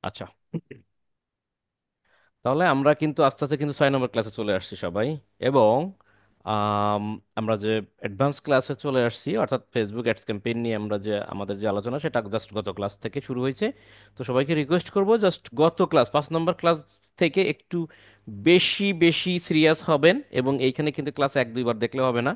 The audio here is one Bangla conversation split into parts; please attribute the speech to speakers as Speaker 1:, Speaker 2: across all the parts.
Speaker 1: আচ্ছা, তাহলে আমরা কিন্তু আস্তে আস্তে কিন্তু 6 নম্বর ক্লাসে চলে আসছি সবাই। এবং আম, আমরা যে অ্যাডভান্স ক্লাসে চলে আসছি, অর্থাৎ ফেসবুক অ্যাডস ক্যাম্পেইন নিয়ে আমরা যে আমাদের যে আলোচনা, সেটা জাস্ট গত ক্লাস থেকে শুরু হয়েছে। তো সবাইকে রিকোয়েস্ট করব, জাস্ট গত ক্লাস 5 নম্বর ক্লাস থেকে একটু বেশি বেশি সিরিয়াস হবেন। এবং এইখানে কিন্তু ক্লাস 1-2 বার দেখলে হবে না,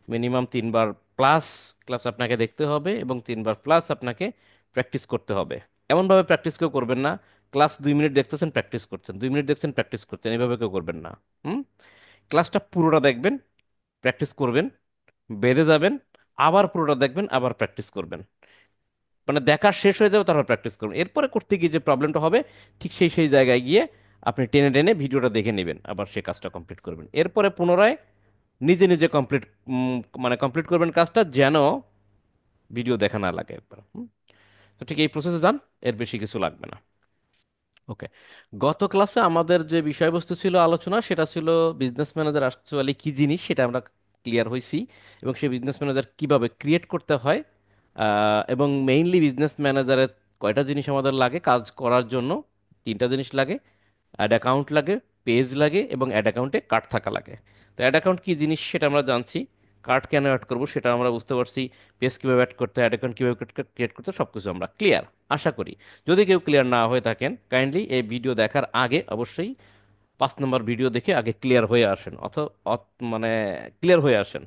Speaker 1: মিনিমাম 3 বার প্লাস ক্লাস আপনাকে দেখতে হবে, এবং 3 বার প্লাস আপনাকে প্র্যাকটিস করতে হবে। এমনভাবে প্র্যাকটিস কেউ করবেন না, ক্লাস 2 মিনিট দেখতেছেন প্র্যাকটিস করছেন, 2 মিনিট দেখছেন প্র্যাকটিস করছেন, এইভাবে কেউ করবেন না। হুম। ক্লাসটা পুরোটা দেখবেন, প্র্যাকটিস করবেন, বেঁধে যাবেন, আবার পুরোটা দেখবেন, আবার প্র্যাকটিস করবেন। মানে দেখা শেষ হয়ে যাবে, তারপর প্র্যাকটিস করবেন। এরপরে করতে গিয়ে যে প্রবলেমটা হবে, ঠিক সেই সেই জায়গায় গিয়ে আপনি টেনে টেনে ভিডিওটা দেখে নেবেন, আবার সেই কাজটা কমপ্লিট করবেন। এরপরে পুনরায় নিজে নিজে কমপ্লিট, মানে কমপ্লিট করবেন কাজটা, যেন ভিডিও দেখা না লাগে একবার। তো ঠিক এই প্রসেসে যান, এর বেশি কিছু লাগবে না। ওকে। গত ক্লাসে আমাদের যে বিষয়বস্তু ছিল আলোচনা, সেটা ছিল বিজনেস ম্যানেজার অ্যাকচুয়ালি কি জিনিস, সেটা আমরা ক্লিয়ার হয়েছি। এবং সেই বিজনেস ম্যানেজার কিভাবে ক্রিয়েট করতে হয়, এবং মেইনলি বিজনেস ম্যানেজারের কয়টা জিনিস আমাদের লাগে কাজ করার জন্য। 3টা জিনিস লাগে: অ্যাড অ্যাকাউন্ট লাগে, পেজ লাগে, এবং অ্যাড অ্যাকাউন্টে কার্ড থাকা লাগে। তো অ্যাড অ্যাকাউন্ট কি জিনিস সেটা আমরা জানছি, কার্ড কেন অ্যাড করব সেটা আমরা বুঝতে পারছি, পেজ কীভাবে অ্যাড করতে হয়, অ্যাড অ্যাকাউন্ট কীভাবে ক্রিয়েট করতে হয়, সব কিছু আমরা ক্লিয়ার আশা করি। যদি কেউ ক্লিয়ার না হয়ে থাকেন, কাইন্ডলি এই ভিডিও দেখার আগে অবশ্যই 5 নম্বর ভিডিও দেখে আগে ক্লিয়ার হয়ে আসেন, মানে ক্লিয়ার হয়ে আসেন।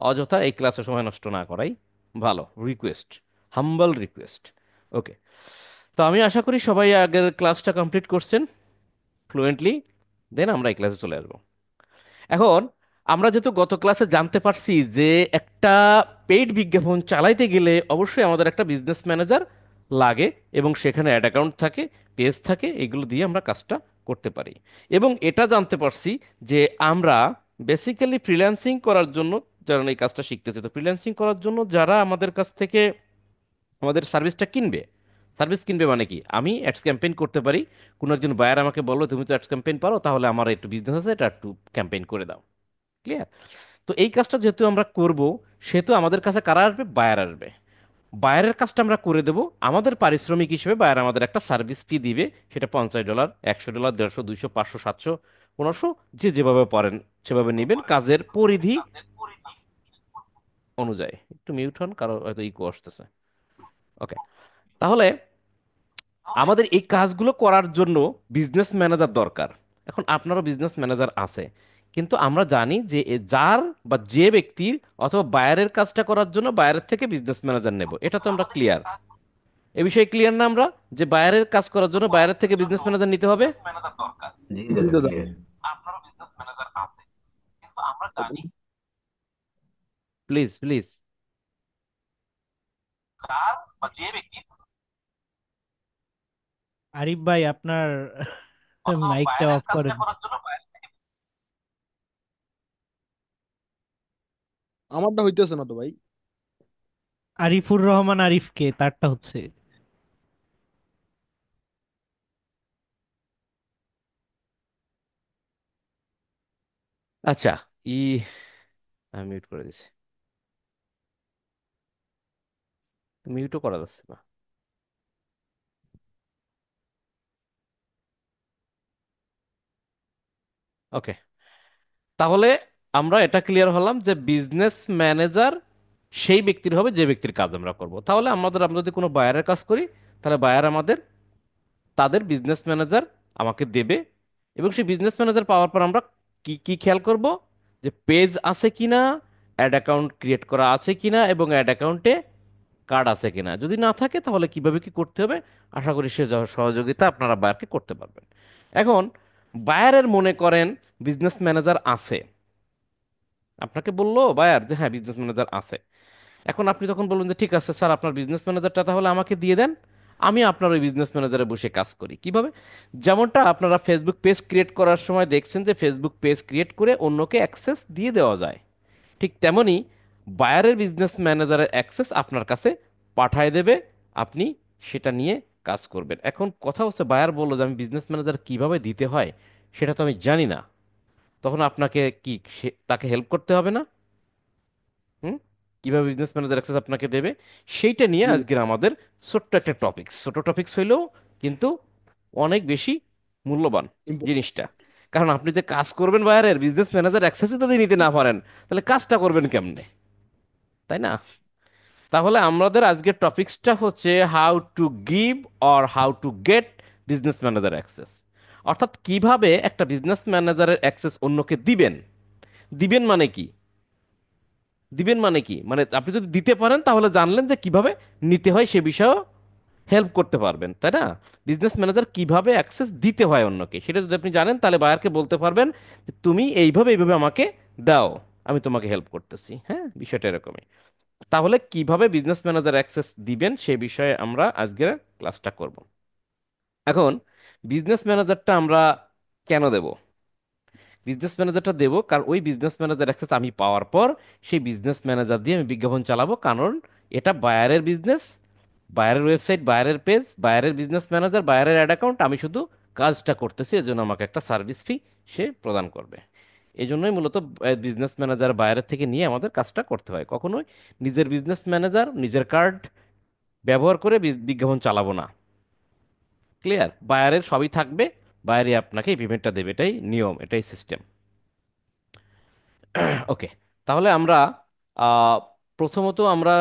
Speaker 1: অযথা এই ক্লাসে সময় নষ্ট না করাই ভালো, রিকোয়েস্ট, হাম্বল রিকোয়েস্ট। ওকে। তো আমি আশা করি সবাই আগের ক্লাসটা কমপ্লিট করছেন ফ্লুয়েন্টলি। দেন আমরা এই ক্লাসে চলে আসবো। এখন আমরা যেহেতু গত ক্লাসে জানতে পারছি যে একটা পেইড বিজ্ঞাপন চালাইতে গেলে অবশ্যই আমাদের একটা বিজনেস ম্যানেজার লাগে, এবং সেখানে অ্যাড অ্যাকাউন্ট থাকে, পেজ থাকে, এগুলো দিয়ে আমরা কাজটা করতে পারি। এবং এটা জানতে পারছি যে আমরা বেসিক্যালি ফ্রিল্যান্সিং করার জন্য, যারা এই কাজটা শিখতেছে, তো ফ্রিল্যান্সিং করার জন্য যারা আমাদের কাছ থেকে আমাদের সার্ভিসটা কিনবে, সার্ভিস কিনবে মানে কি, আমি অ্যাডস ক্যাম্পেইন করতে পারি। কোনো একজন বায়ার আমাকে বললো, তুমি তো অ্যাডস ক্যাম্পেইন পারো, তাহলে আমার একটু বিজনেস আছে, এটা একটু ক্যাম্পেইন করে দাও। ক্লিয়ার? তো এই কাজটা যেহেতু আমরা করব, সেহেতু আমাদের কাছে কারা আসবে? বায়ার আসবে। বায়ারের কাজটা আমরা করে দেব, আমাদের পারিশ্রমিক হিসেবে বায়ার আমাদের একটা সার্ভিস ফি দিবে। সেটা $50, $100, 150, 200, 500, 700, 1500, যে যেভাবে পারেন সেভাবে নেবেন কাজের পরিধি অনুযায়ী। একটু মিউট হন, কারো হয়তো ইকো আসতেছে। ওকে। তাহলে আমাদের এই কাজগুলো করার জন্য বিজনেস ম্যানেজার দরকার। এখন আপনারও বিজনেস ম্যানেজার আছে, কিন্তু আমরা জানি যে যার বা যে ব্যক্তির অথবা বায়ারের কাজটা করার জন্য বায়ারের থেকে বিজনেস ম্যানেজার নেব, এটা তো আমরা ক্লিয়ার। এ বিষয়ে ক্লিয়ার না আমরা, যে বায়ারের কাজ করার জন্য বায়ারের থেকে বিজনেস ম্যানেজার নিতে হবে?
Speaker 2: জি
Speaker 3: জি
Speaker 2: দাদা,
Speaker 3: দাদা।
Speaker 2: ক্লিয়ার।
Speaker 1: Please please.
Speaker 4: আরিফ ভাই, আপনার মাইকটা অফ করেন।
Speaker 3: আমারটা হইতেছে না তো ভাই।
Speaker 4: আরিফুর রহমান আরিফকে তারটা হচ্ছে।
Speaker 1: আচ্ছা। ই আমি মিউট করে দিচ্ছি, মিউটও করা যাচ্ছে না। ওকে। তাহলে আমরা এটা ক্লিয়ার হলাম যে বিজনেস ম্যানেজার সেই ব্যক্তির হবে যে ব্যক্তির কাজ আমরা করব। তাহলে আমরা যদি কোনো বায়ারের কাজ করি, তাহলে বায়ার আমাদের তাদের বিজনেস ম্যানেজার আমাকে দেবে। এবং সেই বিজনেস ম্যানেজার পাওয়ার পর আমরা কি কি খেয়াল করব, যে পেজ আছে কিনা, অ্যাড অ্যাকাউন্ট ক্রিয়েট করা আছে কিনা, এবং অ্যাড অ্যাকাউন্টে কার্ড আছে কিনা। যদি না থাকে তাহলে কিভাবে কি করতে হবে, আশা করি সে সহযোগিতা আপনারা বায়ারকে করতে পারবেন। এখন বায়ারের মনে করেন বিজনেস ম্যানেজার আছে, আপনাকে বললো বায়ার যে হ্যাঁ বিজনেস ম্যানেজার আছে। এখন আপনি তখন বলুন যে ঠিক আছে স্যার, আপনার বিজনেস ম্যানেজারটা তাহলে আমাকে দিয়ে দেন, আমি আপনার ওই বিজনেস ম্যানেজারে বসে কাজ করি। কিভাবে? যেমনটা আপনারা ফেসবুক পেজ ক্রিয়েট করার সময় দেখছেন যে ফেসবুক পেজ ক্রিয়েট করে অন্যকে অ্যাক্সেস দিয়ে দেওয়া যায়, ঠিক তেমনি বায়ারের বিজনেস ম্যানেজারের অ্যাক্সেস আপনার কাছে পাঠায় দেবে, আপনি সেটা নিয়ে কাজ করবেন। এখন কথা হচ্ছে, বায়ার বললো যে আমি বিজনেস ম্যানেজার কিভাবে দিতে হয় সেটা তো আমি জানি না, তখন আপনাকে কি তাকে হেল্প করতে হবে না? হুম? কিভাবে বিজনেস ম্যানেজার অ্যাক্সেস আপনাকে দেবে, সেইটা নিয়ে
Speaker 3: জি।
Speaker 1: আজকের আমাদের ছোট্ট একটা টপিকস, ছোট টপিকস হইলেও কিন্তু অনেক বেশি মূল্যবান
Speaker 3: ইম্পর্টেন্ট।
Speaker 1: জিনিসটা। কারণ আপনি যে কাজ করবেন বাইরের বিজনেস ম্যানেজার অ্যাক্সেসই যদি নিতে না পারেন, তাহলে কাজটা করবেন কেমনে, তাই না? তাহলে আমাদের আজকের টপিকসটা হচ্ছে how to give or how to get business manager access. অর্থাৎ কিভাবে একটা বিজনেস ম্যানেজারের অ্যাক্সেস অন্যকে দিবেন। দিবেন মানে কি? দিবেন মানে কি, মানে আপনি যদি দিতে পারেন তাহলে জানলেন যে কিভাবে নিতে হয় সে বিষয়েও হেল্প করতে পারবেন, তাই না? বিজনেস ম্যানেজার কিভাবে অ্যাক্সেস দিতে হয় অন্যকে সেটা যদি আপনি জানেন, তাহলে বায়ারকে বলতে পারবেন যে, তুমি এইভাবে এইভাবে আমাকে দাও, আমি তোমাকে হেল্প করতেছি। হ্যাঁ, বিষয়টা এরকমই। তাহলে কিভাবে বিজনেস ম্যানেজার অ্যাক্সেস দিবেন সে বিষয়ে আমরা আজকের ক্লাসটা করব। এখন বিজনেস ম্যানেজারটা আমরা কেন দেব? বিজনেস ম্যানেজারটা দেবো কারণ ওই বিজনেস ম্যানেজার অ্যাক্সেস আমি পাওয়ার পর সেই বিজনেস ম্যানেজার দিয়ে আমি বিজ্ঞাপন চালাবো, কারণ এটা বায়ারের বিজনেস, বায়ারের ওয়েবসাইট, বায়ারের পেজ, বায়ারের বিজনেস ম্যানেজার, বায়ারের অ্যাড অ্যাকাউন্ট, আমি শুধু কাজটা করতেছি, এজন্য আমাকে একটা সার্ভিস ফি সে প্রদান করবে। এই জন্যই মূলত বিজনেস ম্যানেজার বায়ারের থেকে নিয়ে আমাদের কাজটা করতে হয়। কখনোই নিজের বিজনেস ম্যানেজার নিজের কার্ড ব্যবহার করে বিজ্ঞাপন চালাবো না। ক্লিয়ার? বায়ারের সবই থাকবে, বায়ারে আপনাকে এই পেমেন্টটা দেবে, এটাই নিয়ম, এটাই সিস্টেম। ওকে, তাহলে আমরা আহ, প্রথমত আমরা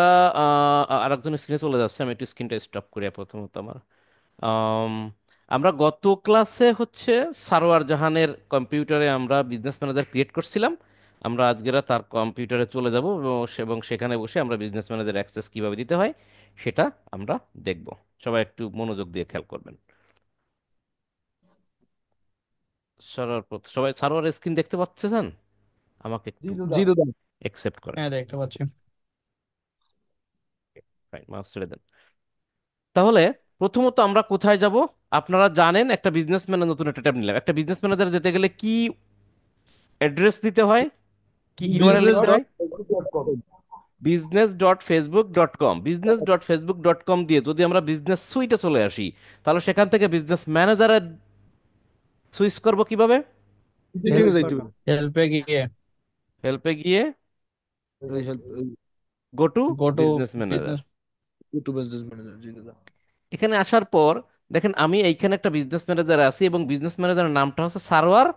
Speaker 1: আরেকজন স্ক্রিনে চলে যাচ্ছে, আমি একটু স্ক্রিনটা স্টপ করি প্রথমত আমার। আম, আমরা গত ক্লাসে হচ্ছে সারোয়ার জাহানের কম্পিউটারে আমরা বিজনেস ম্যানেজার ক্রিয়েট করছিলাম। আমরা আজকেরা তার কম্পিউটারে চলে যাব এবং সেখানে বসে আমরা বিজনেস ম্যানেজার অ্যাক্সেস কিভাবে দিতে হয় সেটা আমরা দেখব। সবাই একটু মনোযোগ দিয়ে খেয়াল করবেন। সবাই সারোয়ার স্ক্রিন দেখতে পাচ্ছেন? আমাকে একটু
Speaker 3: জি দাদা।
Speaker 1: একসেপ্ট করেন।
Speaker 4: হ্যাঁ, দেখতে পাচ্ছি।
Speaker 1: ফাইন, মাউস ছেড়ে দেন। তাহলে প্রথমত আমরা কোথায় যাব? আপনারা জানেন একটা বিজনেস ম্যানেজার, নতুন একটা ট্যাব নিলাম, একটা বিজনেস ম্যানেজার যেতে গেলে কি অ্যাড্রেস দিতে হয়, কি ইউআরএল
Speaker 3: বিজনেস
Speaker 1: দিতে
Speaker 3: ডট
Speaker 1: হয়? business.facebook.com, business.facebook.com দিয়ে যদি আমরা বিজনেস সুইটে চলে আসি, তাহলে সেখান থেকে বিজনেস ম্যানেজারে সুইচ করব কিভাবে?
Speaker 3: সেটিংয়ে যাইতে হবে।
Speaker 4: হেল্পে গিয়ে
Speaker 1: হেল্পে গিয়ে
Speaker 3: এই help,
Speaker 1: go to
Speaker 4: go to
Speaker 1: business manager.
Speaker 4: Business.
Speaker 3: YouTube business manager. জি দাদা।
Speaker 1: এখানে আসার পর দেখেন আমি এইখানে একটা বিজনেস ম্যানেজার আছি এবং বিজনেস ম্যানেজারের নামটা হচ্ছে সারোয়ার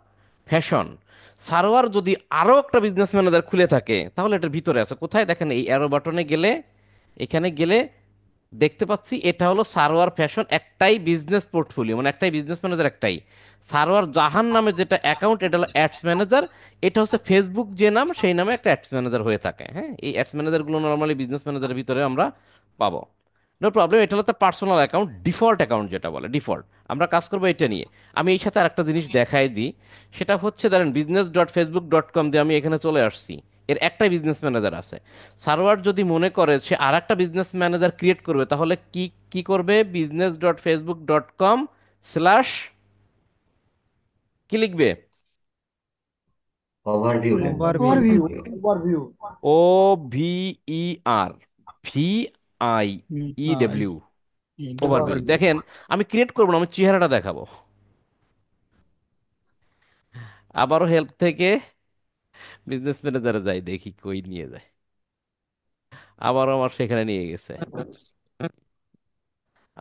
Speaker 1: ফ্যাশন। সারোয়ার যদি আরও একটা বিজনেস ম্যানেজার খুলে থাকে তাহলে এটার ভিতরে আছে কোথায়, দেখেন এই অ্যারো বাটনে গেলে, এখানে গেলে দেখতে পাচ্ছি এটা হলো সারোয়ার ফ্যাশন, একটাই বিজনেস পোর্টফোলিও, মানে একটাই বিজনেস ম্যানেজার একটাই। সারোয়ার জাহান নামে যেটা অ্যাকাউন্ট, এটা হলো অ্যাডস ম্যানেজার। এটা হচ্ছে ফেসবুক যে নাম সেই নামে একটা অ্যাডস ম্যানেজার হয়ে থাকে। হ্যাঁ, এই অ্যাডস ম্যানেজারগুলো নর্মালি বিজনেস ম্যানেজারের ভিতরে আমরা পাবো। নো প্রবলেম, এটা হলো তার পার্সোনাল অ্যাকাউন্ট, ডিফল্ট অ্যাকাউন্ট যেটা বলে ডিফল্ট। আমরা কাজ করবো এটা নিয়ে। আমি এই সাথে আরেকটা জিনিস দেখাই দিই, সেটা হচ্ছে ধরেন business.facebook.com দিয়ে আমি এখানে চলে আসছি, এর একটাই বিজনেস ম্যানেজার আছে। সার্ভার যদি মনে করে সে আর একটা বিজনেস ম্যানেজার ক্রিয়েট করবে, তাহলে কি কি করবে? business.facebook.com/ কি লিখবে?
Speaker 2: ওভারভিউ লিখবো।
Speaker 4: Overview.
Speaker 3: Overview. Overview.
Speaker 1: OVER VIEW, overview.
Speaker 4: Overview.
Speaker 1: দেখেন আমি ক্রিয়েট করবো না, আমি চেহারাটা দেখাবো। আবারও হেল্প থেকে বিজনেস ম্যানেজারে যাই, দেখি কই নিয়ে যায়। আবারও আমার সেখানে নিয়ে গেছে।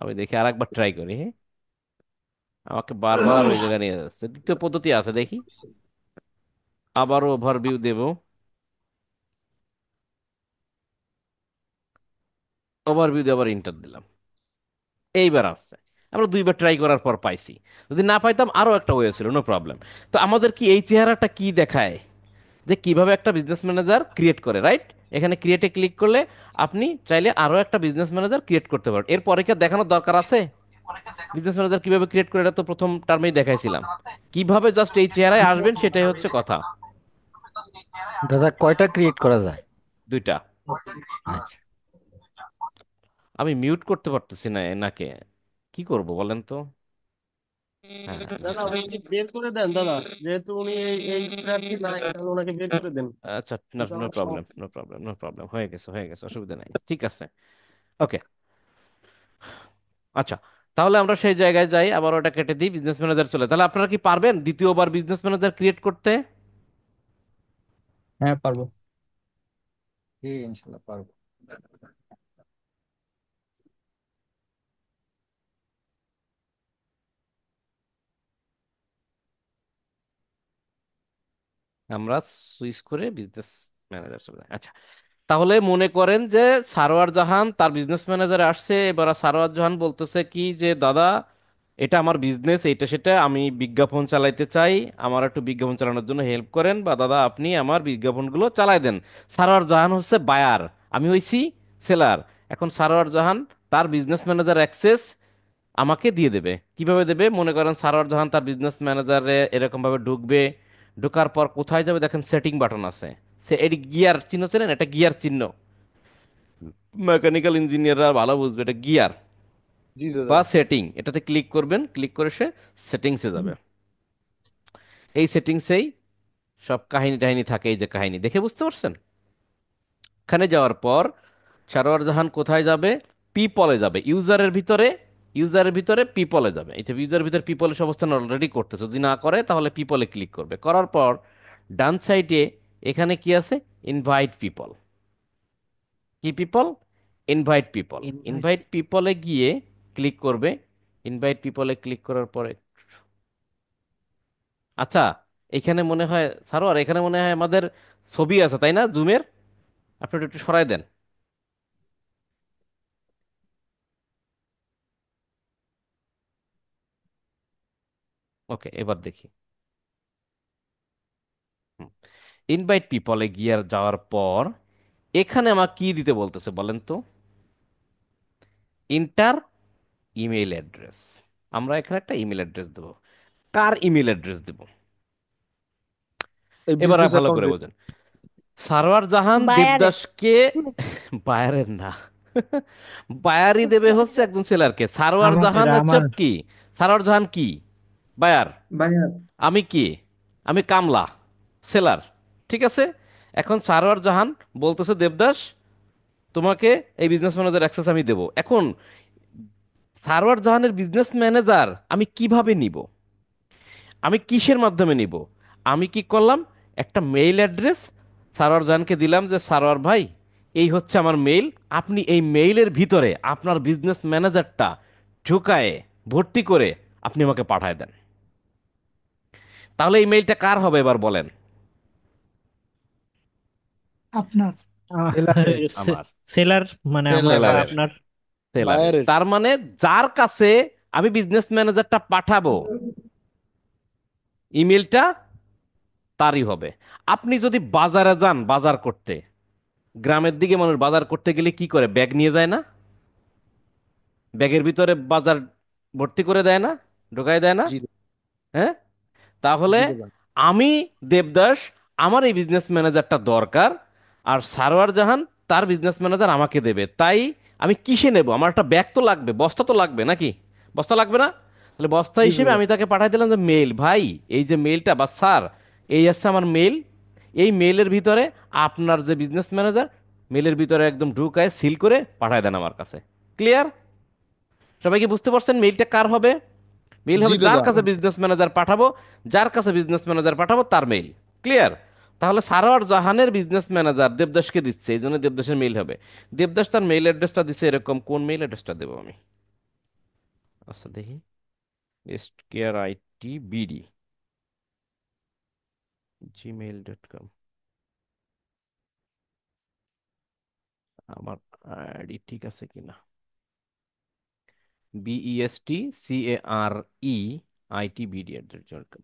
Speaker 1: আমি দেখি আরেকবার ট্রাই করি। হ্যাঁ, আমাকে বারবার ওই জায়গায় নিয়ে যাচ্ছে। দ্বিতীয় পদ্ধতি আছে, দেখি। আবারও ওভারভিউ দেব, ওভারভিউ দিয়ে আবার ইন্টার দিলাম, এইবার আসছে। আমরা দুইবার ট্রাই করার পর পাইছি। যদি না পাইতাম আরো একটা ওয়ে ছিল, নো প্রবলেম। তো আমাদের কি এই চেহারাটা কি দেখায় যে কিভাবে একটা বিজনেস ম্যানেজার ক্রিয়েট করে, রাইট? এখানে ক্রিয়েটে ক্লিক করলে আপনি চাইলে আরো একটা বিজনেস ম্যানেজার ক্রিয়েট করতে পারেন। এরপরে কি আর দেখানোর দরকার আছে? বিজনেস ম্যানেজার কিভাবে ক্রিয়েট করে এটা তো প্রথম টার্মেই দেখাইছিলাম। কিভাবে জাস্ট এই চেহারায় আসবেন সেটাই হচ্ছে কথা।
Speaker 2: দাদা, কয়টা ক্রিয়েট করা যায়?
Speaker 1: দুইটা।
Speaker 2: আচ্ছা।
Speaker 1: আমি মিউট করতে পারতেছি না এনাকে, কি করব বলেন তো? হ্যাঁ,
Speaker 3: দাদা
Speaker 1: আচ্ছা।
Speaker 3: ওনাকে বের করে দেন দাদা, যেহেতু উনি এই প্রার্থী নাই, তাহলে ওনাকে বের করে দেন।
Speaker 1: আচ্ছা,
Speaker 3: এটা
Speaker 1: নো
Speaker 3: আমার
Speaker 1: প্রবলেম,
Speaker 3: সমস্যা।
Speaker 1: নো প্রবলেম, নো প্রবলেম, হয়ে গেছে, হয়ে গেছে, অসুবিধা নাই, ঠিক আছে। ওকে, আচ্ছা। তাহলে আমরা সেই জায়গায় যাই, আবার ওটা কেটে দিই, বিজনেস ম্যানেজার চলে। তাহলে আপনারা কি পারবেন দ্বিতীয়বার বিজনেস ম্যানেজার ক্রিয়েট করতে?
Speaker 4: হ্যাঁ, পারবো।
Speaker 2: জি ইনশাল্লাহ পারবো।
Speaker 1: আমরা সুইচ করে বিজনেস ম্যানেজার চলে যাই। আচ্ছা, তাহলে মনে করেন যে সারোয়ার জাহান তার বিজনেস ম্যানেজার আসছে, এবার সারোয়ার জাহান বলতেছে কি যে দাদা, এটা আমার বিজনেস, এইটা সেটা, আমি বিজ্ঞাপন চালাইতে চাই, আমার একটু বিজ্ঞাপন চালানোর জন্য হেল্প করেন, বা দাদা আপনি আমার বিজ্ঞাপনগুলো চালাই দেন। সারোয়ার জাহান হচ্ছে বায়ার, আমি হইছি সেলার। এখন সারোয়ার জাহান তার বিজনেস ম্যানেজার অ্যাক্সেস আমাকে দিয়ে দেবে। কিভাবে দেবে? মনে করেন সারোয়ার জাহান তার বিজনেস ম্যানেজারে এরকম ভাবে ঢুকবে, ঢোকার পর কোথায় যাবে দেখেন সেটিং বাটন আছে, সে এটি গিয়ার চিহ্ন ছিলেন, এটা গিয়ার চিহ্ন, মেকানিক্যাল ইঞ্জিনিয়াররা ভালো বুঝবে, এটা গিয়ার
Speaker 5: জি দাদা।
Speaker 1: বা সেটিং, এটাতে ক্লিক করবেন, ক্লিক করে সে সেটিংসে যাবে। এই সেটিংসেই সব কাহিনী টাহিনী থাকে, এই যে কাহিনী দেখে বুঝতে পারছেন। এখানে যাওয়ার পর সারোয়ার জাহান কোথায় যাবে? পিপলে যাবে, ইউজারের ভিতরে পিপলে যাবে। এই যে ইউজারের ভিতরে পিপলে সব অবস্থান অলরেডি করতেছে, যদি না করে তাহলে পিপলে ক্লিক করবে। করার পর ডান সাইডে এখানে কি আছে? Invite people. কি people? Invite people.
Speaker 2: Invite.
Speaker 1: Invite পিপলে গিয়ে ক্লিক করবে। ইনভাইট পিপলে ক্লিক করার পরে, আচ্ছা, এখানে মনে হয় সারোয়ার, এখানে মনে হয় আমাদের ছবি আছে তাই না জুমের? আপনি একটু একটু সরাই দেন। ওকে, এবার দেখি। ইনভাইট পিপলে গিয়ে যাওয়ার পর এখানে আমার কি দিতে বলতেছে বলেন তো? Inter email address. আমরা এখানে একটা ইমেল অ্যাড্রেস দেবো। কার ইমেল অ্যাড্রেস দেব?
Speaker 5: এই
Speaker 1: এবার আর
Speaker 5: বিজনেস
Speaker 1: ভালো করে
Speaker 5: অ্যাকাউন্টে।
Speaker 1: বোঝেন। সারোয়ার জাহান
Speaker 6: বায়ারে।
Speaker 1: দেবদাসকে, বায়ারের না, বায়ারই দেবে হচ্ছে একজন সেলারকে। সারোয়ার
Speaker 4: আমাদের
Speaker 1: জাহান হচ্ছে
Speaker 4: আমার
Speaker 1: কি? সারোয়ার জাহান কি? বায়ার।
Speaker 7: ভাইয়া।
Speaker 1: আমি কি? আমি কামলা, সেলার। ঠিক আছে। এখন সারোয়ার জাহান বলতেছে দেবদাস, তোমাকে এই বিজনেস ম্যানেজার অ্যাক্সেস আমি দেবো। এখন সারোয়ার জাহানের বিজনেস ম্যানেজার আমি কিভাবে নিব? আমি কিসের মাধ্যমে নিব? আমি কি করলাম, একটা মেইল অ্যাড্রেস সারোয়ার জাহানকে দিলাম যে সারোয়ার ভাই, এই হচ্ছে আমার মেইল, আপনি এই মেইলের ভিতরে আপনার বিজনেস ম্যানেজারটা ঢুকায়ে ভর্তি করে আপনি আমাকে পাঠায় দেন। তাহলে এই মেইলটা কার হবে এবার বলেন?
Speaker 8: আপনার।
Speaker 5: সেলারের।
Speaker 1: আমার।
Speaker 4: সেলার মানে আমার বা
Speaker 5: সেলারের।
Speaker 1: সেলারের।
Speaker 4: আপনার।
Speaker 1: সেলারের,
Speaker 5: বায়ারের।
Speaker 1: তার মানে যার কাছে আমি বিজনেস ম্যানেজারটা পাঠাবো, ইমেলটা তারই হবে। আপনি যদি বাজারে যান বাজার করতে, গ্রামের দিকে মানুষ বাজার করতে গেলে কি করে? ব্যাগ নিয়ে যায় না? ব্যাগের ভিতরে বাজার ভর্তি করে দেয় না? ঢোকায় দেয় না?
Speaker 5: জি।
Speaker 1: হ্যাঁ। তাহলে
Speaker 5: জি দাদা।
Speaker 1: আমি দেবদাস, আমার এই বিজনেস ম্যানেজারটা দরকার, আর সারোয়ার জাহান তার বিজনেস ম্যানেজার আমাকে দেবে। তাই আমি কিসে নেব? আমার একটা ব্যাগ তো লাগবে, বস্তা তো লাগবে নাকি? বস্তা লাগবে না? তাহলে বস্তা
Speaker 5: জি
Speaker 1: হিসেবে
Speaker 5: দাদা।
Speaker 1: আমি তাকে পাঠাই দিলাম যে মেইল, ভাই এই যে মেইলটা, বা স্যার এই আসছে আমার মেইল, এই মেইলের ভিতরে আপনার যে বিজনেস ম্যানেজার, মেইলের ভিতরে একদম ঢুকায় সিল করে পাঠায় দেন আমার কাছে। ক্লিয়ার? সবাই কি বুঝতে পারছেন মেইলটা কার হবে? মেইল
Speaker 5: জি
Speaker 1: হবে যার
Speaker 5: দাদা।
Speaker 1: কাছে বিজনেস ম্যানেজার পাঠাবো, যার কাছে বিজনেস ম্যানেজার পাঠাবো তার মেইল। ক্লিয়ার? তাহলে সারোয়ার জাহানের বিজনেস ম্যানেজার দেবদাসকে দিচ্ছে, এই জন্য দেবদাসের মেইল হবে। দেবদাস তার মেইল অ্যাড্রেসটা দিচ্ছে এরকম, কোন মেইল অ্যাড্রেসটা দেবো আমি? আচ্ছা দেখি, best care IT BD gmail.com। আমার আইডি ঠিক আছে কিনা? BESTCARE IT BD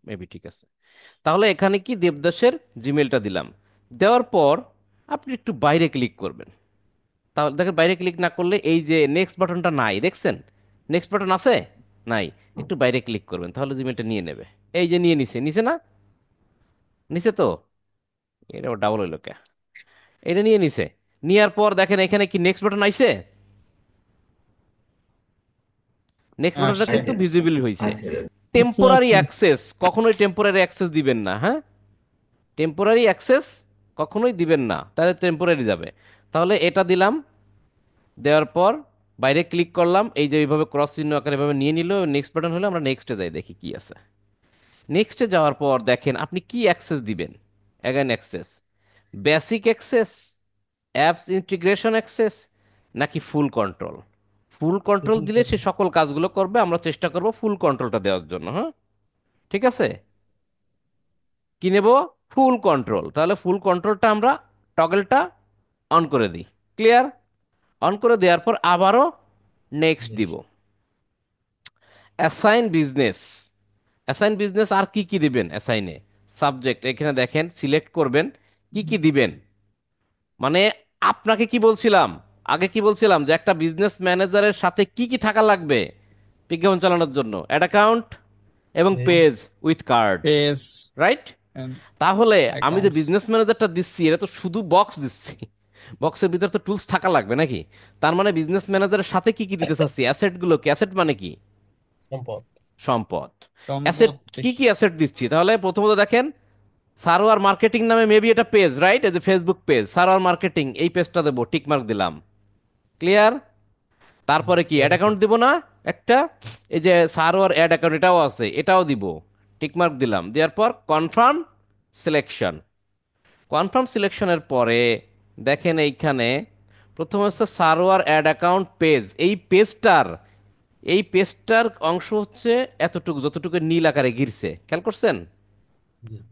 Speaker 1: মেবি ঠিক আছে। তাহলে এখানে কি দেবদাসের জিমেলটা দিলাম। দেওয়ার পর আপনি একটু বাইরে ক্লিক করবেন। তাহলে দেখেন বাইরে ক্লিক না করলে এই যে নেক্সট বাটনটা নাই, দেখছেন? নেক্সট বাটন আছে? নাই। একটু বাইরে ক্লিক করবেন, তাহলে জিমেলটা নিয়ে নেবে। এই যে নিয়ে নিছে, নিছে না? নিছে তো? এটা ডাবল হইলো কে? এটা নিয়ে নিছে। নেওয়ার পর দেখেন এখানে কি নেক্সট বাটন আইছে? নেক্সট বাটনটা
Speaker 2: আসছে।
Speaker 1: কিন্তু ভিজিবল হয়েছে।
Speaker 6: আছে
Speaker 1: টেম্পোরারি
Speaker 6: আছে।
Speaker 1: অ্যাক্সেস, কখনোই টেম্পোরারি অ্যাক্সেস দিবেন না, হ্যাঁ? টেম্পোরারি অ্যাক্সেস কখনোই দিবেন না, তাহলে টেম্পোরারি যাবে। তাহলে এটা দিলাম। দেওয়ার পর বাইরে ক্লিক করলাম, এই যে এইভাবে ক্রস চিহ্ন আকারে এভাবে নিয়ে নিল, নেক্সট বাটন হলো, আমরা নেক্সটে যাই দেখি কি আছে। নেক্সটে যাওয়ার পর দেখেন আপনি কি অ্যাক্সেস দিবেন। Again access, basic access, apps integration access নাকি ফুল কন্ট্রোল? ফুল কন্ট্রোল দিলে সে সকল কাজগুলো করবে, আমরা চেষ্টা করব ফুল কন্ট্রোলটা দেওয়ার জন্য। হ্যাঁ, ঠিক আছে। কি নেব? ফুল কন্ট্রোল। তাহলে ফুল কন্ট্রোলটা আমরা টগলটা অন করে দিই। ক্লিয়ার? অন করে দেওয়ার পর আবারও নেক্সট দিব। Assign business. অ্যাসাইন বিজনেস আর কি কি দিবেন অ্যাসাইনে? সাবজেক্ট এখানে দেখেন, সিলেক্ট করবেন কি কি দিবেন। মানে আপনাকে কি বলছিলাম, আগে কি বলছিলাম যে একটা বিজনেস ম্যানেজারের সাথে কি কি থাকা লাগবে বিজ্ঞাপন চালানোর জন্য? অ্যাড অ্যাকাউন্ট এবং page with card,
Speaker 6: page
Speaker 1: right?
Speaker 6: And
Speaker 1: তাহলে আমি যে
Speaker 6: অ্যাকাউন্টস।
Speaker 1: বিজনেস ম্যানেজারটা দিচ্ছি এটা তো শুধু বক্স দিচ্ছি, বক্সের ভিতরে তো টুলস থাকা লাগবে নাকি? তার মানে বিজনেস ম্যানেজারের সাথে কি কি দিতে চাচ্ছি? অ্যাসেটগুলো কি? অ্যাসেট মানে কি?
Speaker 6: সম্পদ।
Speaker 1: সম্পদ। অ্যাসেট
Speaker 6: সম্পত্তি।
Speaker 1: কি কি অ্যাসেট দিচ্ছি? তাহলে প্রথমত দেখেন, সার্ভার মার্কেটিং নামে মেবি এটা পেজ, রাইট? এই যে ফেসবুক পেজ, সার্ভার মার্কেটিং, এই পেজটা দেবো, টিক মার্ক দিলাম। ক্লিয়ার? তারপরে কি অ্যাড অ্যাকাউন্ট দিব না একটা? এই যে সার্ভার অ্যাড অ্যাকাউন্ট এটাও আছে, এটাও দিব, টিক মার্ক দিলাম। দেওয়ার পর কনফার্ম সিলেকশন। কনফার্ম সিলেকশনের পরে দেখেন এইখানে প্রথম হচ্ছে সার্ভার অ্যাড অ্যাকাউন্ট পেজ। এই পেজটার অংশ হচ্ছে এতটুকু, যতটুকু নীল আকারে ঘিরছে, খেয়াল করছেন?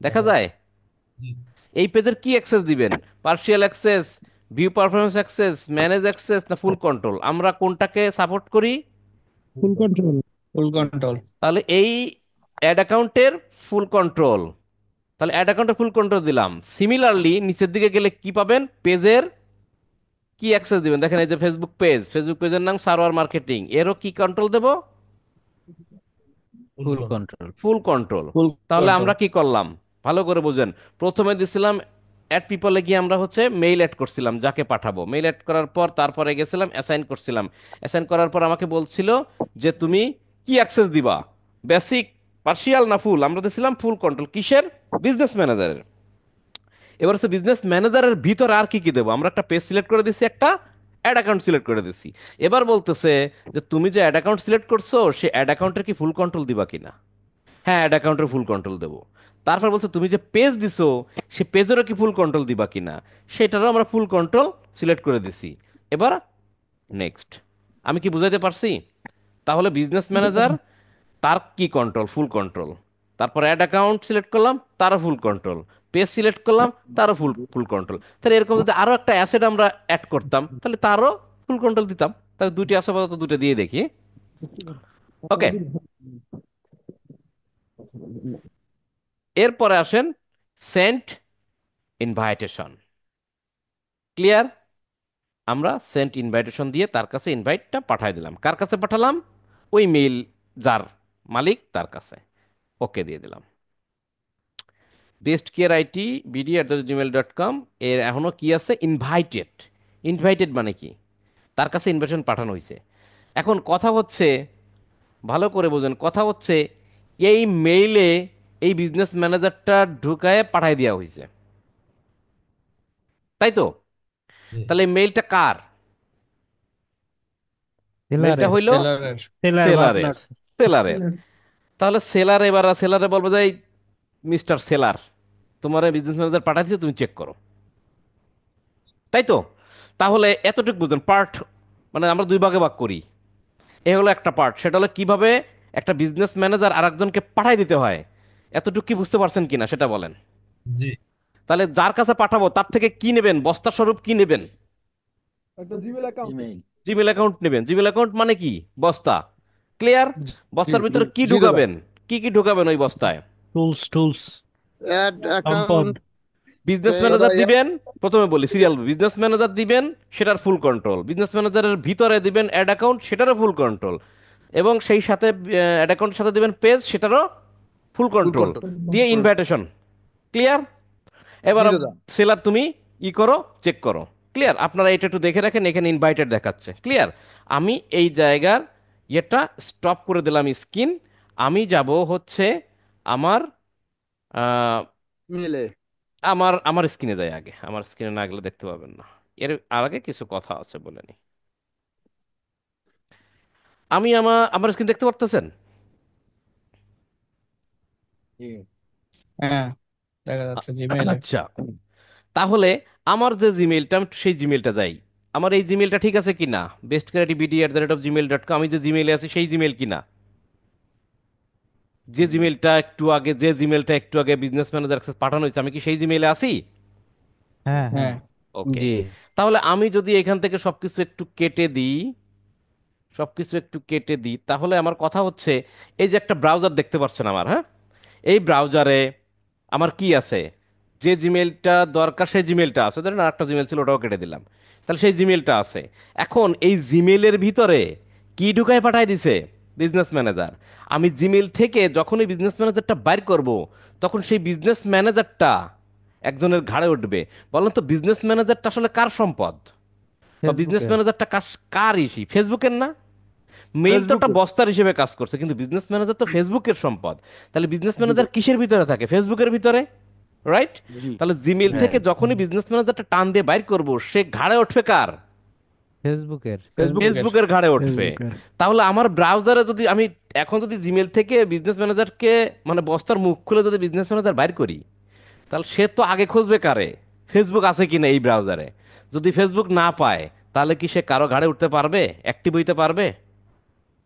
Speaker 1: দেখা যায়। এই পেজের কি অ্যাক্সেস দিবেন? Partial access, view performance access, manage access না ফুল কন্ট্রোল? আমরা কোনটাকে সাপোর্ট করি?
Speaker 4: ফুল কন্ট্রোল।
Speaker 6: Full control.
Speaker 1: তাহলে এই অ্যাড অ্যাকাউন্টের ফুল কন্ট্রোল। তাহলে অ্যাড অ্যাকাউন্টের ফুল কন্ট্রোল দিলাম। সিমিলারলি নিচের দিকে গেলে কি পাবেন? পেজের কি অ্যাক্সেস দিবেন? দেখেন এই যে ফেসবুক পেজ, ফেসবুক পেজের নাম সার্ভার মার্কেটিং, এরও কি কন্ট্রোল দেব?
Speaker 2: Full control.
Speaker 1: Full control.
Speaker 6: Full
Speaker 1: তাহলে
Speaker 6: কন্ট্রোল।
Speaker 1: আমরা কি করলাম ভালো করে বুঝেন। প্রথমে দিছিলাম অ্যাড পিপলে গিয়ে আমরা হচ্ছে মেইল অ্যাড করছিলাম যাকে পাঠাবো, মেইল অ্যাড করার পর তারপরে গেছিলাম অ্যাসাইন করছিলাম। অ্যাসাইন করার পর আমাকে বলছিল যে তুমি কি অ্যাক্সেস দিবা, বেসিক, পার্শিয়াল না ফুল? আমরা দিছিলাম ফুল কন্ট্রোল। কিসের? বিজনেস ম্যানেজারের। এবার হচ্ছে বিজনেস ম্যানেজারের ভিতরে আর কি কি দেবো? আমরা একটা পেজ সিলেক্ট করে দিছি, একটা অ্যাড অ্যাকাউন্ট সিলেক্ট করে দিছি। এবার বলতেছে যে তুমি যে অ্যাড অ্যাকাউন্ট সিলেক্ট করছো সে অ্যাড অ্যাকাউন্টের কি ফুল কন্ট্রোল দিবা কিনা? হ্যাঁ, অ্যাড অ্যাকাউন্টের ফুল কন্ট্রোল দেবো। তারপর বলছে তুমি যে পেজ দিছো সে পেজেরও কি ফুল কন্ট্রোল দিবা কিনা? সেটারও আমরা ফুল কন্ট্রোল সিলেক্ট করে দিছি। এবার নেক্সট। আমি কি বুঝাইতে পারছি? তাহলে বিজনেস ম্যানেজার তার কি কন্ট্রোল? Full control. তারপর অ্যাড অ্যাকাউন্ট সিলেক্ট করলাম, তারও ফুল কন্ট্রোল। পেজ সিলেক্ট করলাম, তারও ফুল ফুল কন্ট্রোল। তাহলে এরকম যদি আরো একটা অ্যাসেট আমরা অ্যাড করতাম তাহলে তারও ফুল কন্ট্রোল দিতাম। তাহলে দুটি আছে, আপাতত দুটো দিয়ে দেখি। ওকে, এরপরে আসেন সেন্ট ইনভাইটেশন। ক্লিয়ার? আমরা সেন্ট ইনভাইটেশন দিয়ে তার কাছে ইনভাইটটা পাঠিয়ে দিলাম। কার কাছে পাঠালাম? ওই মেইল যার মালিক তার কাছে। ওকে দিয়ে দিলাম। বেস্ট কেয়ার আইটি bd@gmail.com এর এখনো কি আছে? ইনভাইটেড। ইনভাইটেড মানে কি? তার কাছে ইনভাইটেশন পাঠানো হয়েছে। এখন কথা হচ্ছে, ভালো করে বোঝেন, কথা হচ্ছে এই মেইলে এই বিজনেস ম্যানেজারটা ঢুকায় পাঠাই দেওয়া হয়েছে, তাই তো? তাহলে এই মেইলটা কার? মেইলটা
Speaker 4: সেলারের।
Speaker 1: হইল
Speaker 6: সেলারের।
Speaker 4: সেলার বা
Speaker 1: সেলারের।
Speaker 4: আপনার।
Speaker 1: সেলারের। তাহলে সেলার, এবার সেলারে বলবো যে মিস্টার সেলার, তোমার বিজনেস ম্যানেজার পাঠাচ্ছি, তুমি চেক করো, তাই তো? তাহলে এতটুকু বুঝুন পার্ট, মানে আমরা দুই ভাগে ভাগ করি। এ হলো একটা পার্ট, সেটা হলো কিভাবে একটা বিজনেস ম্যানেজার আরেকজনকে পাঠাই দিতে হয়। এতটুকু কি বুঝতে পারছেন কিনা সেটা বলেন। তাহলে যার কাছে পাঠাবো তার থেকে কি নেবেন? বস্তা স্বরূপ কি নেবেন?
Speaker 5: একটা Gmail account.
Speaker 2: Email.
Speaker 1: Gmail account নেবেন। জিমেল অ্যাকাউন্ট মানে কি? বস্তা। ক্লিয়ার?
Speaker 5: জি
Speaker 1: বস্তার
Speaker 5: জি
Speaker 1: ভিতরে কি
Speaker 5: জি দাদা।
Speaker 1: ঢুকাবেন? কি কি ঢুকাবেন ওই বস্তায়?
Speaker 4: Tools tools.
Speaker 5: অ্যাড
Speaker 4: সম্পদ।
Speaker 5: অ্যাকাউন্ট।
Speaker 1: বিজনেস
Speaker 5: দাদা
Speaker 1: ম্যানেজার দিবেন, প্রথমে বলি সিরিয়াল, বিজনেস ম্যানেজার দিবেন, সেটার ফুল কন্ট্রোল। বিজনেস ম্যানেজারের ভিতরে দিবেন অ্যাড অ্যাকাউন্ট, সেটারও ফুল কন্ট্রোল। এবং সেই সাথে অ্যাড অ্যাকাউন্টের সাথে দিবেন পেজ, সেটারও ফুল
Speaker 5: ফুল
Speaker 1: কন্ট্রোল
Speaker 5: কন্ট্রোল।
Speaker 1: দিয়ে ইনভাইটেশন। ক্লিয়ার?
Speaker 5: জি
Speaker 1: এবার
Speaker 5: দাদা।
Speaker 1: সেলার তুমি ই করো, চেক করো। ক্লিয়ার? আপনারা এটা একটু দেখে রাখেন, এখানে ইনভাইটেড দেখাচ্ছে। ক্লিয়ার? আমি এই জায়গার ইয়েটা স্টপ করে দিলাম স্ক্রিন। আমি যাব হচ্ছে আমার আহ,
Speaker 5: মিলে।
Speaker 1: আমার আমার স্ক্রিনে যাই আগে, আমার স্ক্রিনে না গেলে দেখতে পাবেন না। এর আগে কিছু কথা আছে বলে নি। আমি আমার স্ক্রিন দেখতে পারতেছেন?
Speaker 2: জি।
Speaker 6: হ্যাঁ, দেখা যাচ্ছে জিমেইলে।
Speaker 1: আচ্ছা, তাহলে আমার যে জিমেইলটা, আমি সেই জিমেইলটা যাই, আমার এই জিমেইলটা ঠিক আছে কিনা, bestcreativity@gmail.com, আমি যে জিমেইলে আছি সেই জিমেইল কিনা, যে জিমেইলটা একটু আগে বিজনেস ম্যানেজার অ্যাক্সেস পাঠানো হয়েছে, আমি কি সেই জিমেইলে আছি?
Speaker 4: হ্যাঁ, হ্যাঁ।
Speaker 6: হ্যাঁ।
Speaker 1: ওকে।
Speaker 2: জি।
Speaker 1: তাহলে আমি যদি এখান থেকে সবকিছু একটু কেটে দিই, তাহলে আমার কথা হচ্ছে, এই যে একটা ব্রাউজার দেখতে পাচ্ছেন আমার, হ্যাঁ, এই ব্রাউজারে আমার কি আছে, যে জিমেলটা দরকার সেই জিমেলটা আছে, ধরেন আর একটা জিমেল ছিল ওটাও কেটে দিলাম, তাহলে সেই জিমেলটা আছে। এখন এই জিমেলের ভিতরে কি ঢুকায় পাঠায় দিছে বিজনেস ম্যানেজার, আমি জিমেল থেকে যখন এই বিজনেস ম্যানেজারটা বাইর করব, তখন সেই বিজনেস ম্যানেজারটা একজনের ঘাড়ে উঠবে। বলেন তো বিজনেস ম্যানেজারটা আসলে কার সম্পদ, বা বিজনেস
Speaker 4: ফেসবুকের।
Speaker 1: ম্যানেজারটা কার ইস্যু? ফেসবুকের না? মেইল তো একটা
Speaker 5: ফেসবুকে।
Speaker 1: বস্তার হিসেবে কাজ করছে, কিন্তু বিজনেস ম্যানেজার তো ফেসবুকের সম্পদ। তাহলে বিজনেস
Speaker 5: জি
Speaker 1: ম্যানেজার কিসের ভিতরে থাকে? ফেসবুকের ভিতরে, রাইট?
Speaker 5: জি
Speaker 1: তাহলে জিমেইল থেকে
Speaker 2: রাইট।
Speaker 1: যখনই বিজনেস ম্যানেজারটা টান দিয়ে বাইর করব, সে ঘাড়ে উঠবে কার?
Speaker 4: ফেসবুকের।
Speaker 5: ফেসবুকে।
Speaker 1: ফেসবুকের ঘাড়ে উঠবে।
Speaker 4: ফেসবুকের।
Speaker 1: তাহলে আমার ব্রাউজারে যদি আমি এখন যদি জিমেইল থেকে বিজনেস ম্যানেজারকে, মানে বস্তার মুখ খুলে যদি বিজনেস ম্যানেজার বাইর করি, তাহলে সে তো আগে খুঁজবে কারে, ফেসবুক আছে কিনা এই ব্রাউজারে। যদি ফেসবুক না পায়, তাহলে কি সে কারো ঘাড়ে উঠতে পারবে, অ্যাক্টিভ হইতে পারবে?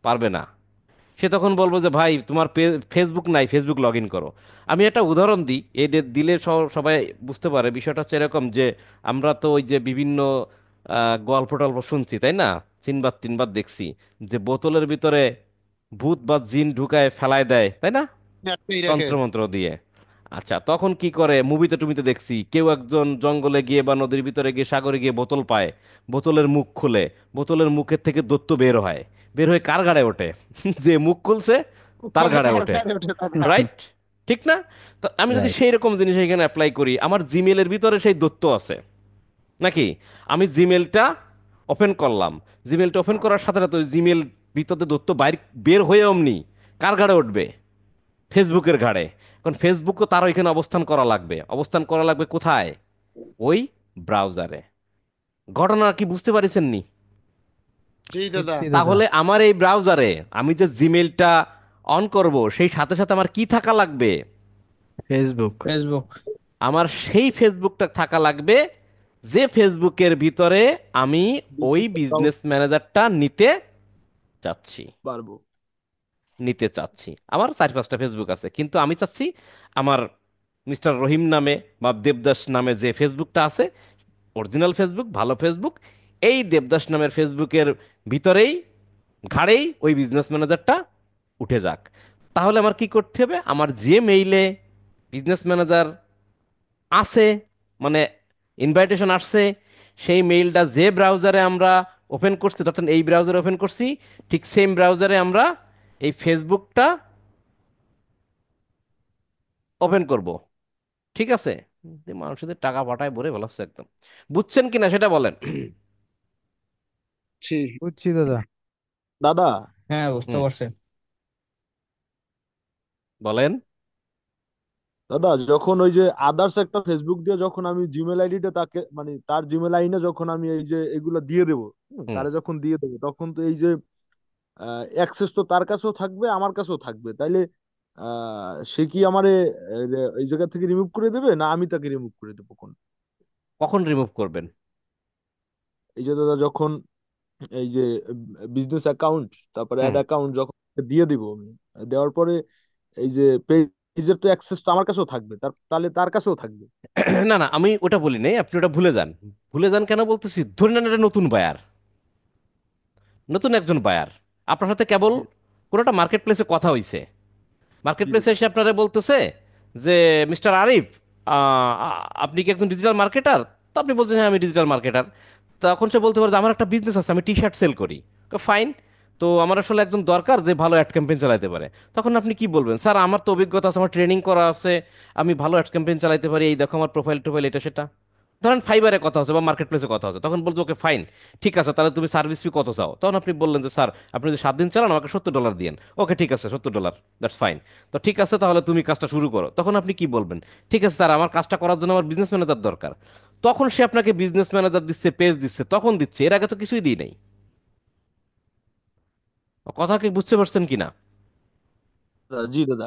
Speaker 1: পারবে না। সে তখন বলবো যে ভাই তোমার ফেসবুক নাই, ফেসবুক লগ ইন করো। আমি একটা উদাহরণ দিই, দিলে সবাই বুঝতে পারে। বিষয়টা হচ্ছে এরকম যে আমরা তো ওই যে বিভিন্ন গল্প টল্প শুনছি, তাই না? সিনবাদ টিনবাদ দেখছি, যে বোতলের ভিতরে ভূত বা জিন ঢুকায় ফেলায় দেয়, তাই না,
Speaker 5: একটাই রেখে।
Speaker 1: তন্ত্রমন্ত্র দিয়ে। আচ্ছা, তখন কি করে, মুভিতে টুমিতে দেখছি, কেউ একজন জঙ্গলে গিয়ে বা নদীর ভিতরে গিয়ে সাগরে গিয়ে বোতল পায়, বোতলের মুখ খুলে, বোতলের মুখের থেকে দৈত্য বের হয়, বের হয়ে কার ঘাড়ে ওঠে? যে মুখ খুলছে তার ঘাড়ে ওঠে,
Speaker 5: তার ওঠে তাদের।
Speaker 1: রাইট? ঠিক না? তো আমি যদি
Speaker 2: রাইট।
Speaker 1: সেই রকম জিনিস এখানে অ্যাপ্লাই করি, আমার জিমেলের ভিতরে সেই দৈত্য আছে নাকি? আমি জিমেলটা ওপেন করলাম, জিমেলটা ওপেন করার সাথে সাথে জিমেল ভিতরে দৈত্য বাইর বের হয়ে অমনি কার ঘাড়ে উঠবে? ফেসবুকের ঘাড়ে। এখন ফেসবুক তো তারও এখানে অবস্থান করা লাগবে কোথায়? ওই ব্রাউজারে। ঘটনা কি বুঝতে পারিছেন নি?
Speaker 5: জি দাদা।
Speaker 4: বুঝছি দাদা।
Speaker 1: তাহলে আমার এই ব্রাউজারে আমি যে জিমেলটা অন করব, সেই সাথে সাথে আমার কি থাকা লাগবে?
Speaker 2: ফেসবুক।
Speaker 6: ফেসবুক।
Speaker 1: আমার সেই ফেসবুকটা থাকা লাগবে, যে ফেসবুকের ভিতরে আমি ওই বিজনেস ম্যানেজারটা চাচ্ছি
Speaker 5: পারবো।
Speaker 1: নিতে চাচ্ছি। আমার 4-5টা ফেসবুক আছে, কিন্তু আমি চাচ্ছি আমার মিস্টার রহিম নামে বা দেবদাস নামে যে ফেসবুকটা আছে, অরিজিনাল ফেসবুক, ভালো ফেসবুক, এই দেবদাস নামের ফেসবুকের ভিতরেই, ঘাড়েই ওই বিজনেস ম্যানেজারটা উঠে যাক। তাহলে আমার কি করতে হবে? আমার যে মেইলে বিজনেস ম্যানেজার আছে, মানে ইনভাইটেশন আসছে, সেই মেইলটা যে ব্রাউজারে আমরা ওপেন করছি, অর্থাৎ এই ব্রাউজারে ওপেন করছি, ঠিক সেম ব্রাউজারে আমরা এই ফেসবুকটা ওপেন করব। ঠিক আছে? যে মানুষদের টাকা পাঠায় ভরে ফেলাচ্ছে একদম। বুঝছেন কিনা সেটা বলেন।
Speaker 5: জি
Speaker 4: বুঝছি দাদা।
Speaker 5: দাদা।
Speaker 6: হ্যাঁ, বুঝতে
Speaker 1: হুম,
Speaker 6: পারছি।
Speaker 1: বলেন।
Speaker 5: দাদা যখন ওই যে আদার্স একটা ফেসবুক দিয়ে যখন আমি জিমেল আইডিটা তাকে, মানে তার জিমেল আইনে যখন আমি এই যে এগুলো দিয়ে দেবো,
Speaker 1: হুম।
Speaker 5: তারে যখন দিয়ে দেবো, তখন তো এই যে অ্যাক্সেস তো তার কাছেও থাকবে, আমার কাছেও থাকবে। তাইলে সে কি আমারে এই জায়গা থেকে রিমুভ করে দেবে, না আমি তাকে রিমুভ করে দেবো কোন?
Speaker 1: কখন রিমুভ করবেন?
Speaker 5: এই যে দাদা যখন এই যে বিজনেস অ্যাকাউন্ট, তারপরে
Speaker 1: হুম।
Speaker 5: অ্যাড অ্যাকাউন্ট যখন দিয়ে দিব আমি, দেওয়ার পরে এই যে পেজের তো অ্যাক্সেস তো আমার কাছেও থাকবে, তাহলে তার কাছেও থাকবে।
Speaker 1: না না, আমি ওটা বলি নাই, আপনি ওটা ভুলে যান। ভুলে যান কেন বলতেছি, ধরে নেন এটা নতুন বায়ার, নতুন একজন বায়ার আপনার সাথে কেবল
Speaker 5: জি
Speaker 1: কোনো একটা মার্কেট প্লেসে কথা হইছে, মার্কেট
Speaker 5: জি
Speaker 1: প্লেসে
Speaker 5: দাদা।
Speaker 1: এসে আপনারা বলতেছে যে মিস্টার আরিফ, আপনি কি একজন ডিজিটাল মার্কেটার? তো আপনি বলছেন হ্যাঁ আমি ডিজিটাল মার্কেটার। তখন সে বলতে পারে যে আমার একটা বিজনেস আছে, আমি টি শার্ট সেল করি। ফাইন, তো আমার আসলে একজন দরকার যে ভালো অ্যাড ক্যাম্পেইন চালাতে পারে। তখন আপনি কি বলবেন? স্যার আমার তো অভিজ্ঞতা আছে, আমার ট্রেনিং করা আছে, আমি ভালো অ্যাড ক্যাম্পেইন চালাতে পারি, এই দেখো আমার প্রোফাইল টোফাইল এটা সেটা। ধরেন ফাইবারে কথা হচ্ছে বা মার্কেট প্লেসে কথা হচ্ছে, তখন বলছে ওকে ফাইন, ঠিক আছে, তাহলে তুমি সার্ভিস ফি কত চাও? তখন আপনি বললেন যে স্যার আপনি যদি 7 দিন চালান আমাকে $70 দিন। ওকে ঠিক আছে, $70, দ্যাটস ফাইন। তো ঠিক আছে, তাহলে তুমি কাজটা শুরু করো। তখন আপনি কি বলবেন? ঠিক আছে স্যার, আমার কাজটা করার জন্য আমার বিজনেস ম্যানেজার দরকার। তখন সে আপনাকে বিজনেস ম্যানেজার দিচ্ছে, পেজ দিচ্ছে, তখন দিচ্ছে, এর আগে তো কিছুই দিই নাই। কথা কি বুঝতে পারছেন কিনা?
Speaker 5: জি দাদা।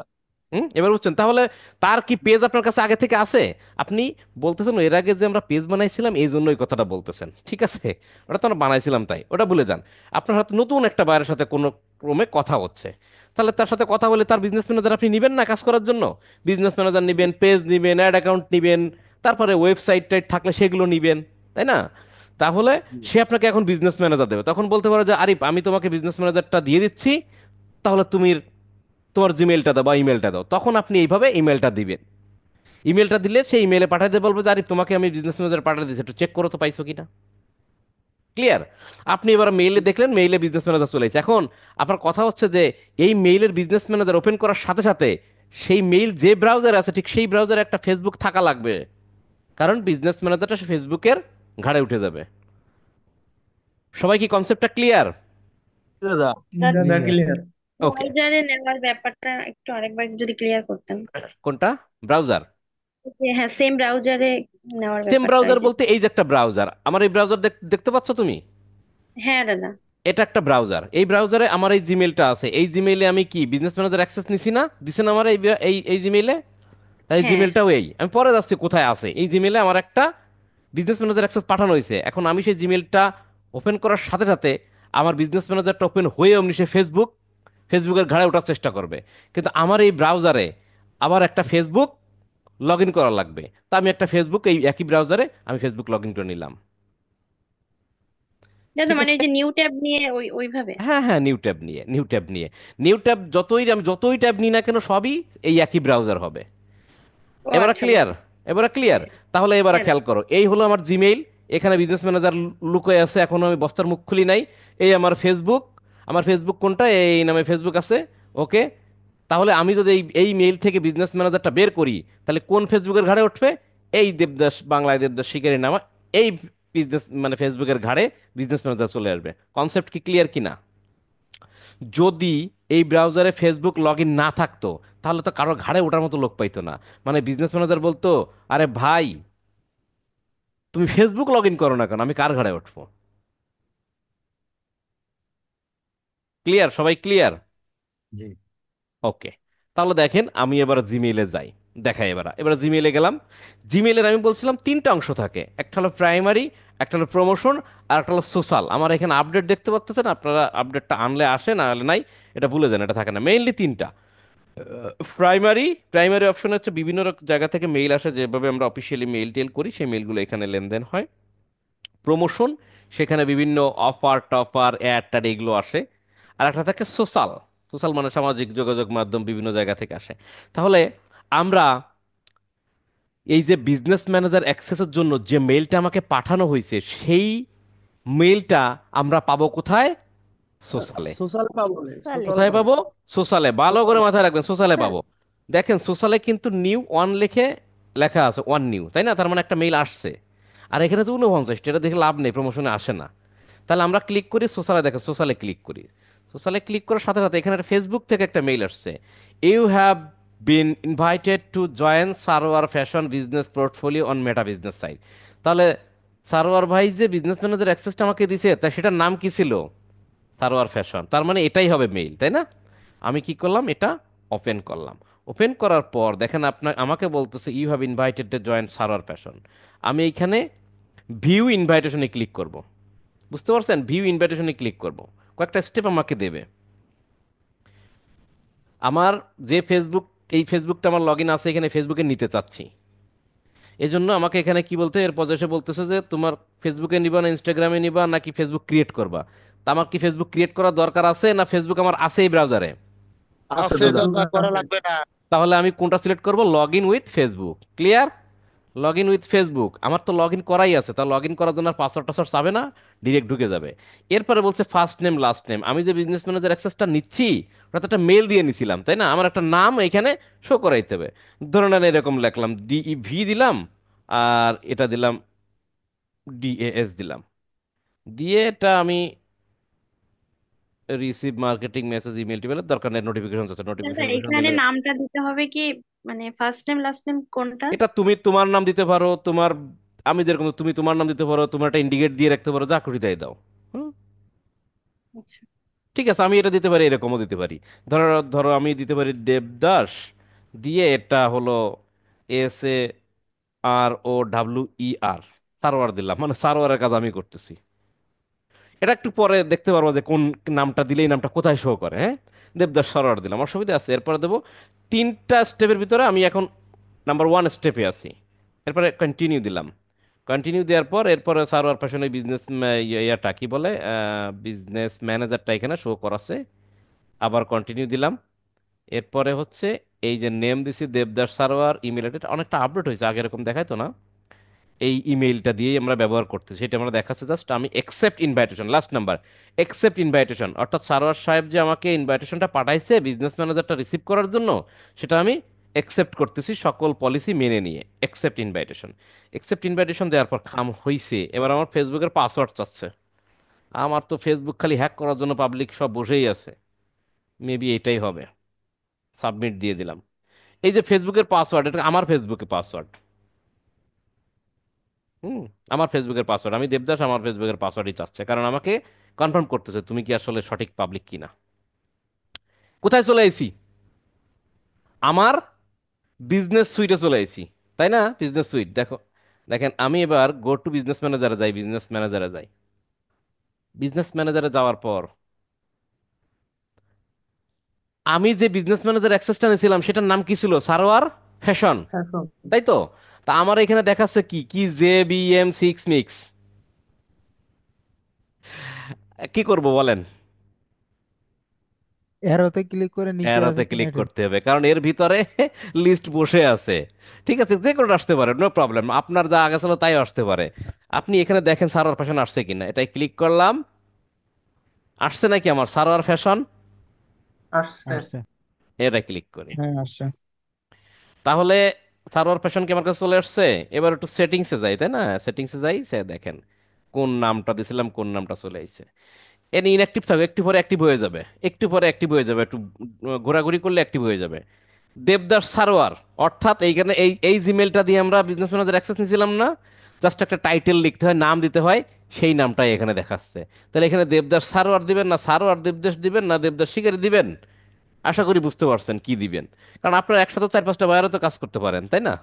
Speaker 1: এবার বুঝছেন তাহলে তার কি পেজ আপনার কাছে আগে থেকে আছে? আপনি বলতেছেন এর আগে যে আমরা পেজ বানাইছিলাম এই জন্য ওই কথাটা বলতেছেন, ঠিক আছে? ওটা তো আমরা বানাইছিলাম তাই, ওটা ভুলে যান। আপনার হাতে নতুন একটা বাইরের সাথে কোনো ক্রমে কথা হচ্ছে, তাহলে তার সাথে কথা বলে তার বিজনেস ম্যানেজার আপনি নিবেন না কাজ করার জন্য? বিজনেস ম্যানেজার নিবেন, পেজ নিবেন, অ্যাড অ্যাকাউন্ট নিবেন, তারপরে ওয়েবসাইট টাইট থাকলে সেগুলো নিবেন, তাই না? তাহলে সে আপনাকে এখন বিজনেস ম্যানেজার দেবে, তখন বলতে পারো যে আরিফ আমি তোমাকে বিজনেস ম্যানেজারটা দিয়ে দিচ্ছি, তাহলে তুমি তোমার জিমেলটা দাও বা ইমেলটা দাও। তখন আপনি এইভাবে ইমেলটা দিবেন। ইমেলটা দিলে সেই ইমেলে পাঠাতে বলবে যে আরিফ তোমাকে আমি বিজনেস ম্যানেজার পাঠিয়ে দিচ্ছি, একটু চেক করো তো পাইছো কিনা। ক্লিয়ার? আপনি এবার মেইলে দেখলেন মেইলে বিজনেস ম্যানেজার চলে এসেছে। এখন আপনার কথা হচ্ছে যে এই মেইলের বিজনেস ম্যানেজার ওপেন করার সাথে সাথে সেই মেইল যে ব্রাউজারে আছে ঠিক সেই ব্রাউজারে একটা ফেসবুক থাকা লাগবে, কারণ বিজনেস ম্যানেজারটা সে ফেসবুকের ঘাড়ে উঠে যাবে। সবাই কি কনসেপ্টটা ক্লিয়ার?
Speaker 5: দাদা
Speaker 6: দাদা
Speaker 4: ক্লিয়ার।
Speaker 6: ক্লিয়ার।
Speaker 1: ওকে।
Speaker 7: ব্রাউজারে নেওয়ার ব্যাপারটা একটু আরেকবার যদি ক্লিয়ার করতেন।
Speaker 1: কোনটা ব্রাউজার?
Speaker 7: হ্যাঁ, সেম ব্রাউজারে নেওয়ার
Speaker 1: সেম
Speaker 7: ব্যাপারটা
Speaker 1: ব্রাউজার
Speaker 7: যে।
Speaker 1: বলতে এই যে একটা ব্রাউজার, আমার এই ব্রাউজার দেখতে পাচ্ছ তুমি?
Speaker 7: হ্যাঁ দাদা।
Speaker 1: এটা একটা ব্রাউজার, এই ব্রাউজারে আমার এই জিমেলটা আছে, এই জিমেইলে আমি কি বিজনেস ম্যানেজার অ্যাক্সেস নিছি না, দিছেন আমার এই জিমেইলে? তাই
Speaker 7: হ্যাঁ।
Speaker 1: জিমেলটাও এই, আমি পরে যাচ্ছি কোথায় আছে, এই জিমেলে আমার একটা বিজনেস ম্যানেজার অ্যাক্সেস পাঠানো হয়েছে। এখন আমি সেই জিমেলটা ওপেন করার সাথে সাথে আমার বিজনেস ম্যানেজারটা ওপেন হয়ে অমনি সে ফেসবুকের ঘাড়ে ওঠার চেষ্টা করবে। কিন্তু আমার এই ব্রাউজারে আবার একটা ফেসবুক লগ ইন করা লাগবে, তা আমি একটা ফেসবুক এই একই ব্রাউজারে আমি ফেসবুক লগ ইন করে নিলাম।
Speaker 7: দাদা
Speaker 1: ঠিক
Speaker 7: মানে
Speaker 1: আছে।
Speaker 7: ওই যে নিউ ট্যাব নিয়ে ওইভাবে।
Speaker 1: হ্যাঁ হ্যাঁ, নিউ ট্যাব যতই ট্যাব নিই না কেন সবই এই একই ব্রাউজার হবে।
Speaker 7: ও
Speaker 1: এবারে
Speaker 7: আচ্ছা,
Speaker 1: ক্লিয়ার?
Speaker 7: বুঝতে
Speaker 1: এবারে ক্লিয়ার?
Speaker 7: হ্যাঁ।
Speaker 1: তাহলে এবারে
Speaker 7: হ্যাঁ
Speaker 1: খেয়াল করো, এই হলো আমার জিমেইল, এখানে বিজনেস ম্যানেজার লুকোয় আছে, এখনো আমি বস্তার মুখ খুলি নাই। এই আমার ফেসবুক, আমার ফেসবুক কোনটা, এই নামে ফেসবুক আছে। ওকে, তাহলে আমি যদি এই মেইল থেকে বিজনেস ম্যানেজারটা বের করি, তাহলে কোন ফেসবুকের ঘাড়ে উঠবে? এই দেবদাস, বাংলায় দেবদাস শিকারী নামা এই বিজনেস মানে ফেসবুকের ঘাড়ে বিজনেস ম্যানেজার চলে আসবে। কনসেপ্ট কি ক্লিয়ার কিনা? যদি এই ব্রাউজারে ফেসবুক লগ ইন না থাকতো তাহলে তো কারো ঘাড়ে ওঠার মতো লোক পাইতো না। মানে বিজনেস ম্যানেজার বলতো আরে ভাই তুমি ফেসবুক লগ ইন করো না কেন, আমি কার ঘাড়ে উঠবো? ক্লিয়ার? সবাই ক্লিয়ার?
Speaker 2: জি।
Speaker 1: ওকে, তাহলে দেখেন আমি এবার জিমেইলে যাই, দেখাই এবার জিমেইলে গেলাম। জিমেইলের আমি বলছিলাম তিনটা অংশ থাকে, একটা হলো প্রাইমারি, একটা হলো প্রমোশন, আর একটা হলো সোশ্যাল। আমার এখানে আপডেট দেখতে পাচ্ছেন, আপনারা আপডেটটা আনলে আসে, না আনলে নাই, এটা ভুলে যান, এটা থাকে না। মেইনলি তিনটা। প্রাইমারি অপশন হচ্ছে বিভিন্ন জায়গা থেকে মেইল আসে, যেভাবে আমরা অফিসিয়ালি মেইল টেল করি সেই মেইলগুলো এখানে লেনদেন হয়। প্রমোশন, সেখানে বিভিন্ন অফার টফার অ্যাড ট্যাড এগুলো আসে। আর একটা থাকে সোশ্যাল, সোশ্যাল মানে সামাজিক যোগাযোগ মাধ্যম, বিভিন্ন জায়গা থেকে আসে। তাহলে আমরা এই যে বিজনেস ম্যানেজার অ্যাক্সেসের জন্য যে মেইলটা আমাকে পাঠানো হয়েছে সেই মেইলটা আমরা পাবো কোথায়? সোশ্যালে।
Speaker 3: সোশ্যাল পাবো না,
Speaker 7: তাহলে
Speaker 3: সোশ্যাল
Speaker 1: কোথায়
Speaker 3: পাবো।
Speaker 1: পাবো? সোশ্যালে। ভালো করে
Speaker 3: সোশ্যাল
Speaker 1: মাথায় রাখবেন, সোশ্যালে
Speaker 7: হ্যাঁ।
Speaker 1: পাবো। দেখেন সোশ্যালে কিন্তু নিউ ওয়ান লিখে লেখা আছে, ওয়ান নিউ, তাই না? তার মানে একটা মেইল আসছে। আর এখানে তো 49, এটা দেখে লাভ নেই, প্রমোশনে আসে না। তাহলে আমরা ক্লিক করি সোশ্যালে, দেখেন সোশ্যালে ক্লিক করি। সোশ্যালে ক্লিক করার সাথে সাথে এখানে একটা ফেসবুক থেকে একটা মেইল আসছে, you have been invited to join Sarwar fashion business portfolio on Meta business site. তাহলে সারোয়ার ভাই যে বিজনেস ম্যানেজার অ্যাক্সেসটা আমাকে দিছে তা সেটার নাম কি ছিল? সারোয়ার ফ্যাশন। তার মানে এটাই হবে মেইল, তাই না? আমি কি করলাম, এটা ওপেন করলাম। ওপেন করার পর দেখেন আপনার আমাকে বলতেছে you have invited to join Sarwar fashion. আমি এইখানে ভিউ ইনভাইটেশনে ক্লিক করব। বুঝতে পারছেন? ভিউ ইনভাইটেশনে ক্লিক করব, কয়েকটা স্টেপ আমাকে দেবে। আমার যে ফেসবুক, এই ফেসবুকটা আমার লগ ইন আছে এখানে, ফেসবুকে নিতে চাচ্ছি। এজন্য আমাকে এখানে কি বলতে, এরপর এসে বলতেছে যে তোমার ফেসবুকে নিবা না ইনস্টাগ্রামে নিবা নাকি ফেসবুক ক্রিয়েট করবা। তা আমার কি ফেসবুক ক্রিয়েট করার দরকার আছে, না ফেসবুক আমার আছে এই ব্রাউজারে?
Speaker 5: আছে
Speaker 3: আছে
Speaker 5: দাদা।
Speaker 3: দাদা, করা লাগবে না।
Speaker 1: তাহলে আমি কোনটা সিলেক্ট করব? Log in with Facebook. Clear? Log in with Facebook, আমার তো লগ ইন করাই আছে, তা লগ ইন করার জন্য আর পাসওয়ার্ড টাসওয়ার্ড চাবে না, ডিরেক্ট ঢুকে যাবে। এরপরে বলছে ফার্স্ট নেম লাস্ট নেম, আমি যে বিজনেস ম্যানেজার অ্যাক্সেসটা নিচ্ছি ওটা তো একটা মেল দিয়ে নিছিলাম, তাই না? আমার একটা নাম এখানে শো করাইতে হবে। ধরে নেন এরকম লিখলাম, DEV দিলাম, আর এটা দিলাম DAS দিলাম, দিয়ে এটা আমি রিসিভ মার্কেটিং মেসেজ ইমেল টিমেলের দরকার নেই, নোটিফিকেশন আছে,
Speaker 7: দাদা
Speaker 1: নোটিফিকেশন
Speaker 7: এখানে
Speaker 1: দিলে
Speaker 7: নামটা দিতে হবে কি, মানে ফার্স্ট নেম লাস্ট নেম কোনটা?
Speaker 1: এটা তুমি তোমার নাম দিতে পারো, তোমার, আমি যেরকম তুমি তোমার নাম দিতে পারো, তোমার একটা ইন্ডিকেট দিয়ে রাখতে পারো, যা খুশি তাই দাও। হুম,
Speaker 7: আচ্ছা।
Speaker 1: ঠিক আছে, আমি এটা দিতে পারি, এরকমও দিতে পারি। ধরো ধরো আমি দিতে পারি দেবদাস, দিয়ে এটা হলো SAROWER, সার্ভার দিলাম, মানে সার্ভারের কাজ আমি করতেছি। এটা একটু পরে দেখতে পারবো যে কোন নামটা দিলে এই নামটা কোথায় শো করে। হ্যাঁ, দেবদাস সার্ভার দিলাম, অসুবিধা আছে? এরপরে দেবো তিনটা স্টেপের ভিতরে আমি এখন নাম্বার 1 স্টেপে আছি। এরপরে কন্টিনিউ দিলাম। কন্টিনিউ দেওয়ার পর এরপরে সার্ভার ফ্যাশনে বিজনেস ইয়াটা কি বলে, বিজনেস ম্যানেজারটা এখানে শো করাছে। আবার কন্টিনিউ দিলাম। এরপরে হচ্ছে এই যে নেম দিছি দেবদাস সার্ভার, ইমেল আইডি অনেকটা আপডেট হয়েছে, আগে এরকম দেখায় তো না। এই ইমেইলটা দিয়েই আমরা ব্যবহার করতেছি, সেটা আমরা দেখাচ্ছে। জাস্ট আমি accept invitation, last number, accept invitation, অর্থাৎ সারোয়ার সাহেব যে আমাকে ইনভাইটেশনটা পাঠাইছে বিজনেস ম্যানেজারটা রিসিভ করার জন্য, সেটা আমি একসেপ্ট করতেছি সকল পলিসি মেনে নিয়ে। Accept invitation. একসেপ্ট ইনভাইটেশন দেওয়ার পর কাম হইছে, এবার আমার ফেসবুকের পাসওয়ার্ড চাচ্ছে। আমার তো ফেসবুক খালি হ্যাক করার জন্য পাবলিক সব বসেই আছে, মেবি এটাই হবে। সাবমিট দিয়ে দিলাম। এই যে ফেসবুকের পাসওয়ার্ড, এটা আমার ফেসবুকের পাসওয়ার্ড। হুম, আমার ফেসবুকের পাসওয়ার্ড, আমি দেবদাস, আমার ফেসবুকের পাসওয়ার্ডই চাচ্ছে, কারণ আমাকে কনফার্ম করতেছে তুমি কি আসলে সঠিক পাবলিক কিনা। কোথায় চলে আইছি? আমার বিজনেস সুইটে চলে আইছি, তাই না? বিজনেস সুইট দেখো, দেখেন আমি এবার গো টু বিজনেস ম্যানেজারে যাই, বিজনেস ম্যানেজারে যাই। বিজনেস ম্যানেজারে যাওয়ার পর আমি যে বিজনেস ম্যানেজার অ্যাক্সেসটা নিয়েছিলাম সেটার নাম কি ছিল? সারোয়ার ফ্যাশন,
Speaker 3: এখন
Speaker 1: তাই তো? তা আমার এখানে দেখাচ্ছে কি কি JBM6 মিক্স। কি করব বলেন?
Speaker 4: এরোতে ক্লিক করে নিচে
Speaker 1: অ্যারোতে
Speaker 4: আছে কিনা
Speaker 1: ক্লিক
Speaker 4: এটা।
Speaker 1: করতে হবে, কারণ এর ভিতরে লিস্ট বসে আছে। ঠিক আছে, যে কোনো আসতে পারে, নো প্রবলেম, আপনার যা আগে ছিল তাই আসতে পারে। আপনি এখানে দেখেন সারোয়ার ফ্যাশন আসছে কিনা, এটাই ক্লিক করলাম। আসছে নাকি আমার সারোয়ার ফ্যাশন?
Speaker 3: আসছে।
Speaker 4: আসছে।
Speaker 1: এটা ক্লিক করি।
Speaker 6: হ্যাঁ আসছে।
Speaker 1: তাহলে সারোয়ার ফ্যাশন কি আমার কাছে চলে আসছে? এবার একটু সেটিংসে যাই, তাই না? সেটিংসে যাই, সে দেখেন কোন নামটা দিছিলাম, কোন নামটা চলে আসছে। এনে ইনঅ্যাক্টিভ থাকবে, একটু পরে অ্যাক্টিভ হয়ে যাবে, একটু পরে অ্যাক্টিভ হয়ে যাবে, একটু ঘোরাঘুরি করলে অ্যাক্টিভ হয়ে যাবে। দেবদাস সারোয়ার, অর্থাৎ এইখানে এই এই জিমেলটা দিয়ে আমরা বিজনেস ম্যানেজার অ্যাক্সেস নিয়েছিলাম না? জাস্ট একটা টাইটেল লিখতে হয়, নাম দিতে হয়, সেই নামটাই এখানে দেখাচ্ছে। তাহলে এখানে দেবদাস সারোয়ার দিবেন না সারোয়ার দেবদাস দিবেন না দেবদাস শিকারি দিবেন? আশা করি বুঝতে পারছেন কি দিবেন, কারণ আপনারা একসাথে 4-5টা বায়ারও তো কাজ করতে পারেন, তাই না?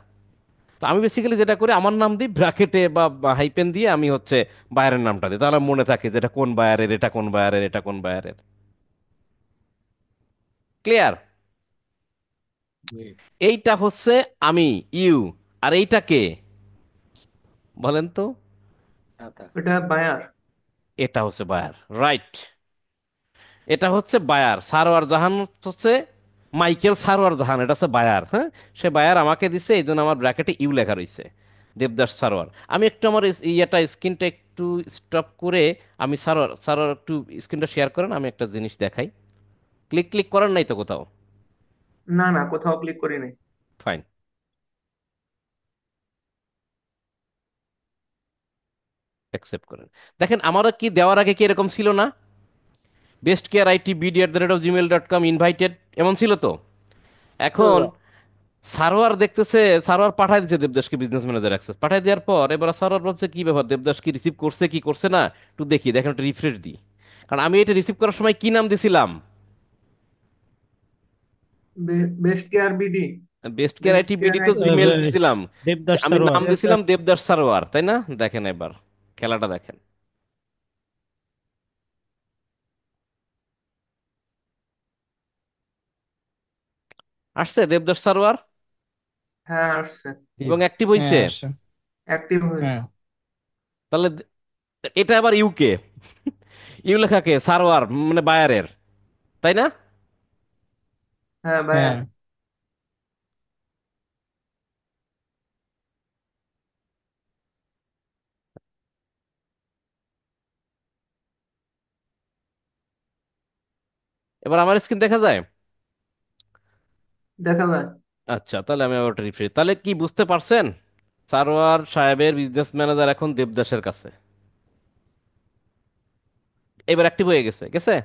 Speaker 1: তো আমি বেসিক্যালি যেটা করি, আমার নাম দিই ব্র্যাকেটে বা হাইপেন দিয়ে, আমি হচ্ছে বায়ারের নামটা দিই, তাহলে মনে থাকে যে এটা কোন বায়ারের, এটা কোন বায়ারের, এটা কোন বায়ারের। ক্লিয়ার? এইটা হচ্ছে আমি, ইউ। আর এইটা কে বলেন তো?
Speaker 3: ওটা বায়ার।
Speaker 1: এটা হচ্ছে বায়ার, রাইট। এটা হচ্ছে বায়ার, সারোয়ার জাহান হচ্ছে মাইকেল সারোয়ার জাহান, এটা হচ্ছে বায়ার। হ্যাঁ, সে বায়ার আমাকে দিছে, এই জন্য আমার ব্র্যাকেটে ইউ লেখা রয়েছে, দেবদাস সারোয়ার। আমি একটু আমার ইয়েটা স্ক্রিনটা একটু স্টপ করে, আমি সারোয়ার সারোয়ার একটু স্ক্রিনটা শেয়ার করেন, আমি একটা জিনিস দেখাই। ক্লিক ক্লিক করেন নাই তো কোথাও?
Speaker 3: না না, কোথাও ক্লিক করি নাই।
Speaker 1: ফাইন, অ্যাকসেপ্ট করেন। দেখেন আমার কি দেওয়ার আগে কি এরকম ছিল না? bestcareitbd@gmail.com ইনভাইটেড, এমন ছিল তো? এখন সার্ভার দেখতেছে, সার্ভার পাঠাই দিচ্ছে দেবদাসকে বিজনেস ম্যানেজার অ্যাক্সেস পাঠাই দেওয়ার পর, এবার সার্ভার বলছে কি ব্যাপার, দেবদাস কি রিসিভ করছে কি করছে না একটু দেখি, দেখেন একটু রিফ্রেশ দিই। কারণ আমি এটা রিসিভ করার সময় কি নাম দিছিলাম?
Speaker 3: Best care BD.
Speaker 1: Best care
Speaker 3: best
Speaker 1: IT
Speaker 3: care
Speaker 1: BD তো
Speaker 3: আইটি
Speaker 1: জিমেল
Speaker 3: বিডি।
Speaker 1: দিছিলাম।
Speaker 4: দেবদাস
Speaker 1: আমি
Speaker 4: সারোয়ার।
Speaker 1: নাম দিছিলাম দেবদাস সার্ভার, তাই না? দেখেন এবার খেলাটা দেখেন, আসছে দেবদাস সার্ভার
Speaker 3: হ্যাঁ আসছে।
Speaker 1: এবং অ্যাক্টিভ
Speaker 6: হ্যাঁ
Speaker 1: হইছে।
Speaker 6: আসছে।
Speaker 3: অ্যাক্টিভ হয়েছে।
Speaker 6: হ্যাঁ
Speaker 1: তাহলে এটা আবার ইউকে, ইউ লেখা কে? সার্ভার, মানে বায়ারের, তাই না?
Speaker 3: হ্যাঁ বায়ার।
Speaker 6: হ্যাঁ।
Speaker 1: এবার আমার স্ক্রিন দেখা যায়?
Speaker 3: দেখা যায়।
Speaker 1: আচ্ছা, তাহলে আমি আবার রিফ্রেশ, তাহলে কি বুঝতে পারছেন? সারোয়ার সাহেবের বিজনেস ম্যানেজার এখন দেবদাসের কাছে, এবার অ্যাক্টিভ হয়ে গেছে গেছে।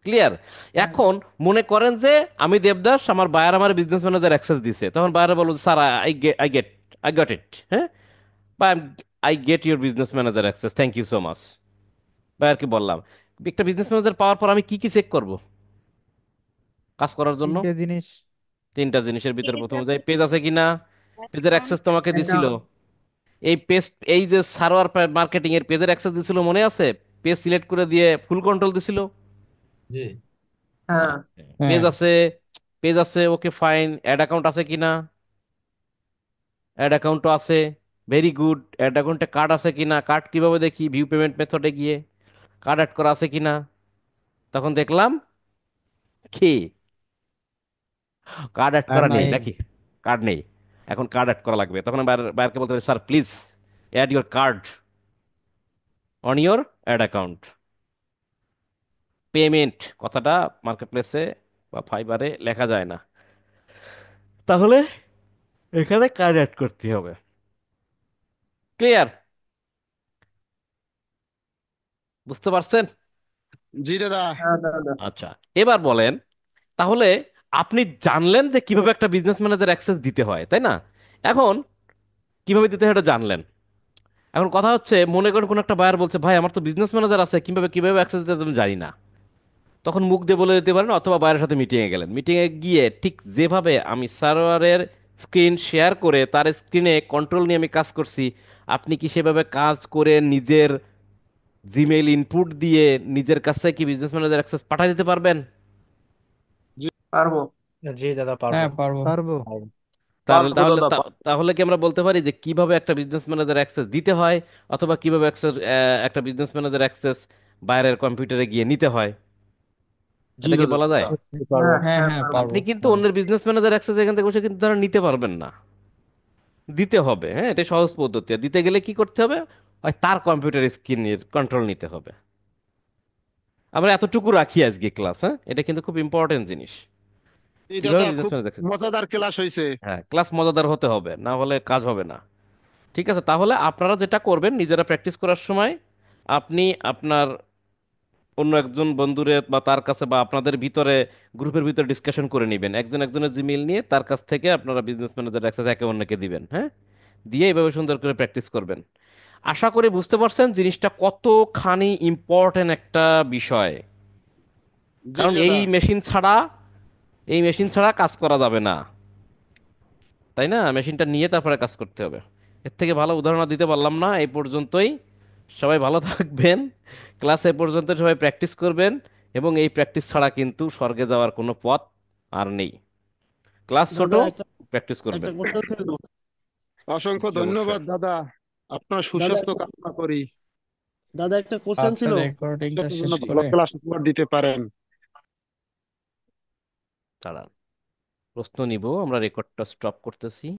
Speaker 1: ক্লিয়ার?
Speaker 3: হ্যাঁ।
Speaker 1: এখন মনে করেন যে আমি দেবদাস, আমার বায়ার আমার বিজনেস ম্যানেজার অ্যাক্সেস দিছে, তখন বায়ার বলবো স্যার আই গট ইট, হ্যাঁ, বা I get your business manager access, thank you so much. বায়ারকে বললাম। একটা বিজনেস ম্যানেজার পাওয়ার পর আমি কি কি চেক করব কাজ করার জন্য?
Speaker 4: তিনটে জিনিস।
Speaker 1: তিনটা জিনিসের ভিতরে প্রথম যাই পেজ আছে কিনা, পেজের অ্যাক্সেস তোমাকে দিছিল। এই পেজ, এই যে সার্ভার মার্কেটিং এর পেজের অ্যাক্সেস দিছিল মনে আছে? পেজ সিলেক্ট করে দিয়ে ফুল কন্ট্রোল দিছিল।
Speaker 6: জি।
Speaker 1: পেজ
Speaker 6: হ্যাঁ।
Speaker 1: আছে, পেজ আছে, ওকে ফাইন। অ্যাড অ্যাকাউন্ট আছে কিনা? অ্যাড অ্যাকাউন্টও আছে, ভেরি গুড। অ্যাড অ্যাকাউন্টে কার্ড আছে কিনা? কার্ড কিভাবে দেখি? ভিউ পেমেন্ট মেথডে গিয়ে কার্ড অ্যাড করা আছে কিনা। তখন দেখলাম কি কার্ড অ্যাড
Speaker 2: আর
Speaker 1: করা নেই
Speaker 2: নাই।
Speaker 1: নাকি? কার্ড নেই। এখন কার্ড অ্যাড করা লাগবে। তখন বাইরকে বলতে পারি, sir please add your card on your ad account. Payment কথাটা মার্কেট প্লেসে বা ফাইবারে লেখা যায় না, তাহলে এখানে কার্ড অ্যাড করতে হবে। ক্লিয়ার? বুঝতে পারছেন?
Speaker 3: জি দাদা।
Speaker 1: আচ্ছা, এবার বলেন তাহলে, আপনি জানলেন যে কিভাবে একটা বিজনেস ম্যানেজার অ্যাক্সেস দিতে হয়, তাই না? এখন কিভাবে দিতে হয় এটা জানলেন। এখন কথা হচ্ছে, মনে করেন কোন একটা বায়ার বলছে, ভাই আমার তো বিজনেস ম্যানেজার আছে, কিভাবে কিভাবে অ্যাক্সেস দিতে হয় আমি জানি না। তখন মুখ দিয়ে বলে দিতে পারেন, অথবা বায়ারের সাথে মিটিংয়ে গেলেন, মিটিংয়ে গিয়ে ঠিক যেভাবে আমি সার্ভারের স্ক্রিন শেয়ার করে তার স্ক্রিনে কন্ট্রোল নিয়ে আমি কাজ করছি, আপনি কি সেভাবে কাজ করে নিজের জিমেইল ইনপুট দিয়ে নিজের কাছে কি বিজনেস ম্যানেজার অ্যাক্সেস পাঠিয়ে দিতে পারবেন?
Speaker 8: জি দাদা, পারবো।
Speaker 6: হ্যাঁ, পারবো।
Speaker 2: পারবো।
Speaker 1: তাহলে
Speaker 5: পারবো
Speaker 1: তাহলে
Speaker 5: দাদা,
Speaker 1: তা- তাহলে কি আমরা বলতে পারি যে কিভাবে একটা বিজনেস ম্যানেজার অ্যাক্সেস দিতে হয়, অথবা কিভাবে অ্যাক্সেস, একটা বিজনেস ম্যানেজার অ্যাক্সেস বাইরের কম্পিউটারে গিয়ে নিতে হয়?
Speaker 5: জি
Speaker 1: এটা কি
Speaker 5: দাদা।
Speaker 1: বলা যায়?
Speaker 5: পারবো।
Speaker 6: হ্যাঁ, হ্যাঁ,
Speaker 1: আপনি
Speaker 6: পারবো।
Speaker 1: কিন্তু
Speaker 6: হ্যাঁ।
Speaker 1: অন্যের বিজনেস ম্যানেজার অ্যাক্সেস এখান থেকে বসে কিন্তু তারা নিতে পারবেন না, দিতে হবে। হ্যাঁ, এটা সহজ পদ্ধতি। আর দিতে গেলে কি করতে হবে? হয় তার কম্পিউটার স্ক্রিনের কন্ট্রোল নিতে হবে। আমরা এতটুকু রাখি আজকে ক্লাস, হ্যাঁ, এটা কিন্তু খুব ইম্পর্টেন্ট জিনিস।
Speaker 3: এই
Speaker 1: কিভাবে
Speaker 3: দাদা,
Speaker 1: বিজনেস
Speaker 3: খুব
Speaker 1: ম্যানেজার,
Speaker 3: মজাদার ক্লাস হয়েছে।
Speaker 1: হ্যাঁ, ক্লাস মজাদার হতে হবে, না হলে কাজ হবে না। ঠিক আছে, তাহলে আপনারা যেটা করবেন, নিজেরা প্র্যাকটিস করার সময় আপনি আপনার অন্য একজন বন্ধুরে বা তার কাছে বা আপনাদের ভিতরে গ্রুপের ভিতরে ডিসকাশন করে নেবেন, একজন একজনের জিমেইল নিয়ে তার কাছ থেকে আপনারা বিজনেস ম্যানেজার অ্যাক্সেস একে অন্যকে দিবেন, হ্যাঁ, দিয়ে এইভাবে সুন্দর করে প্র্যাকটিস করবেন। আশা করি বুঝতে পারছেন জিনিসটা কতখানি ইম্পর্টেন্ট একটা বিষয়।
Speaker 3: জি
Speaker 1: কারণ
Speaker 3: দাদা।
Speaker 1: এই মেশিন ছাড়া কাজ করা যাবে না, তাই না? মেশিনটা নিয়ে তারপরে কাজ করতে হবে। এর থেকে ভালো উদাহরণ আর দিতে পারলাম না। এই পর্যন্তই। সবাই ভালো থাকবেন। ক্লাস এ পর্যন্ত সবাই প্র্যাকটিস করবেন, এবং এই প্র্যাকটিস ছাড়া কিন্তু স্বর্গে যাওয়ার কোনো পথ আর নেই। ক্লাস ছোট,
Speaker 3: দাদা একটা
Speaker 1: প্র্যাকটিস
Speaker 3: একটা
Speaker 1: করবেন।
Speaker 3: কোশ্চেন ছিল। অসংখ্য
Speaker 1: জি অবশ্যই।
Speaker 3: ধন্যবাদ দাদা, আপনার
Speaker 8: দাদা
Speaker 3: সুস্বাস্থ্য কামনা করি। দাদা একটা কোশ্চেন
Speaker 6: আচ্ছা,
Speaker 3: ছিল,
Speaker 6: রেকর্ডিংটা
Speaker 3: ভবিষ্যতের
Speaker 6: শেষ
Speaker 3: জন্য
Speaker 1: জি,
Speaker 3: ভালো
Speaker 6: করে
Speaker 3: ক্লাস উপহার দিতে পারেন।
Speaker 1: দাঁড়ান, প্রশ্ন নিব, আমরা রেকর্ডটা স্টপ করতেছি।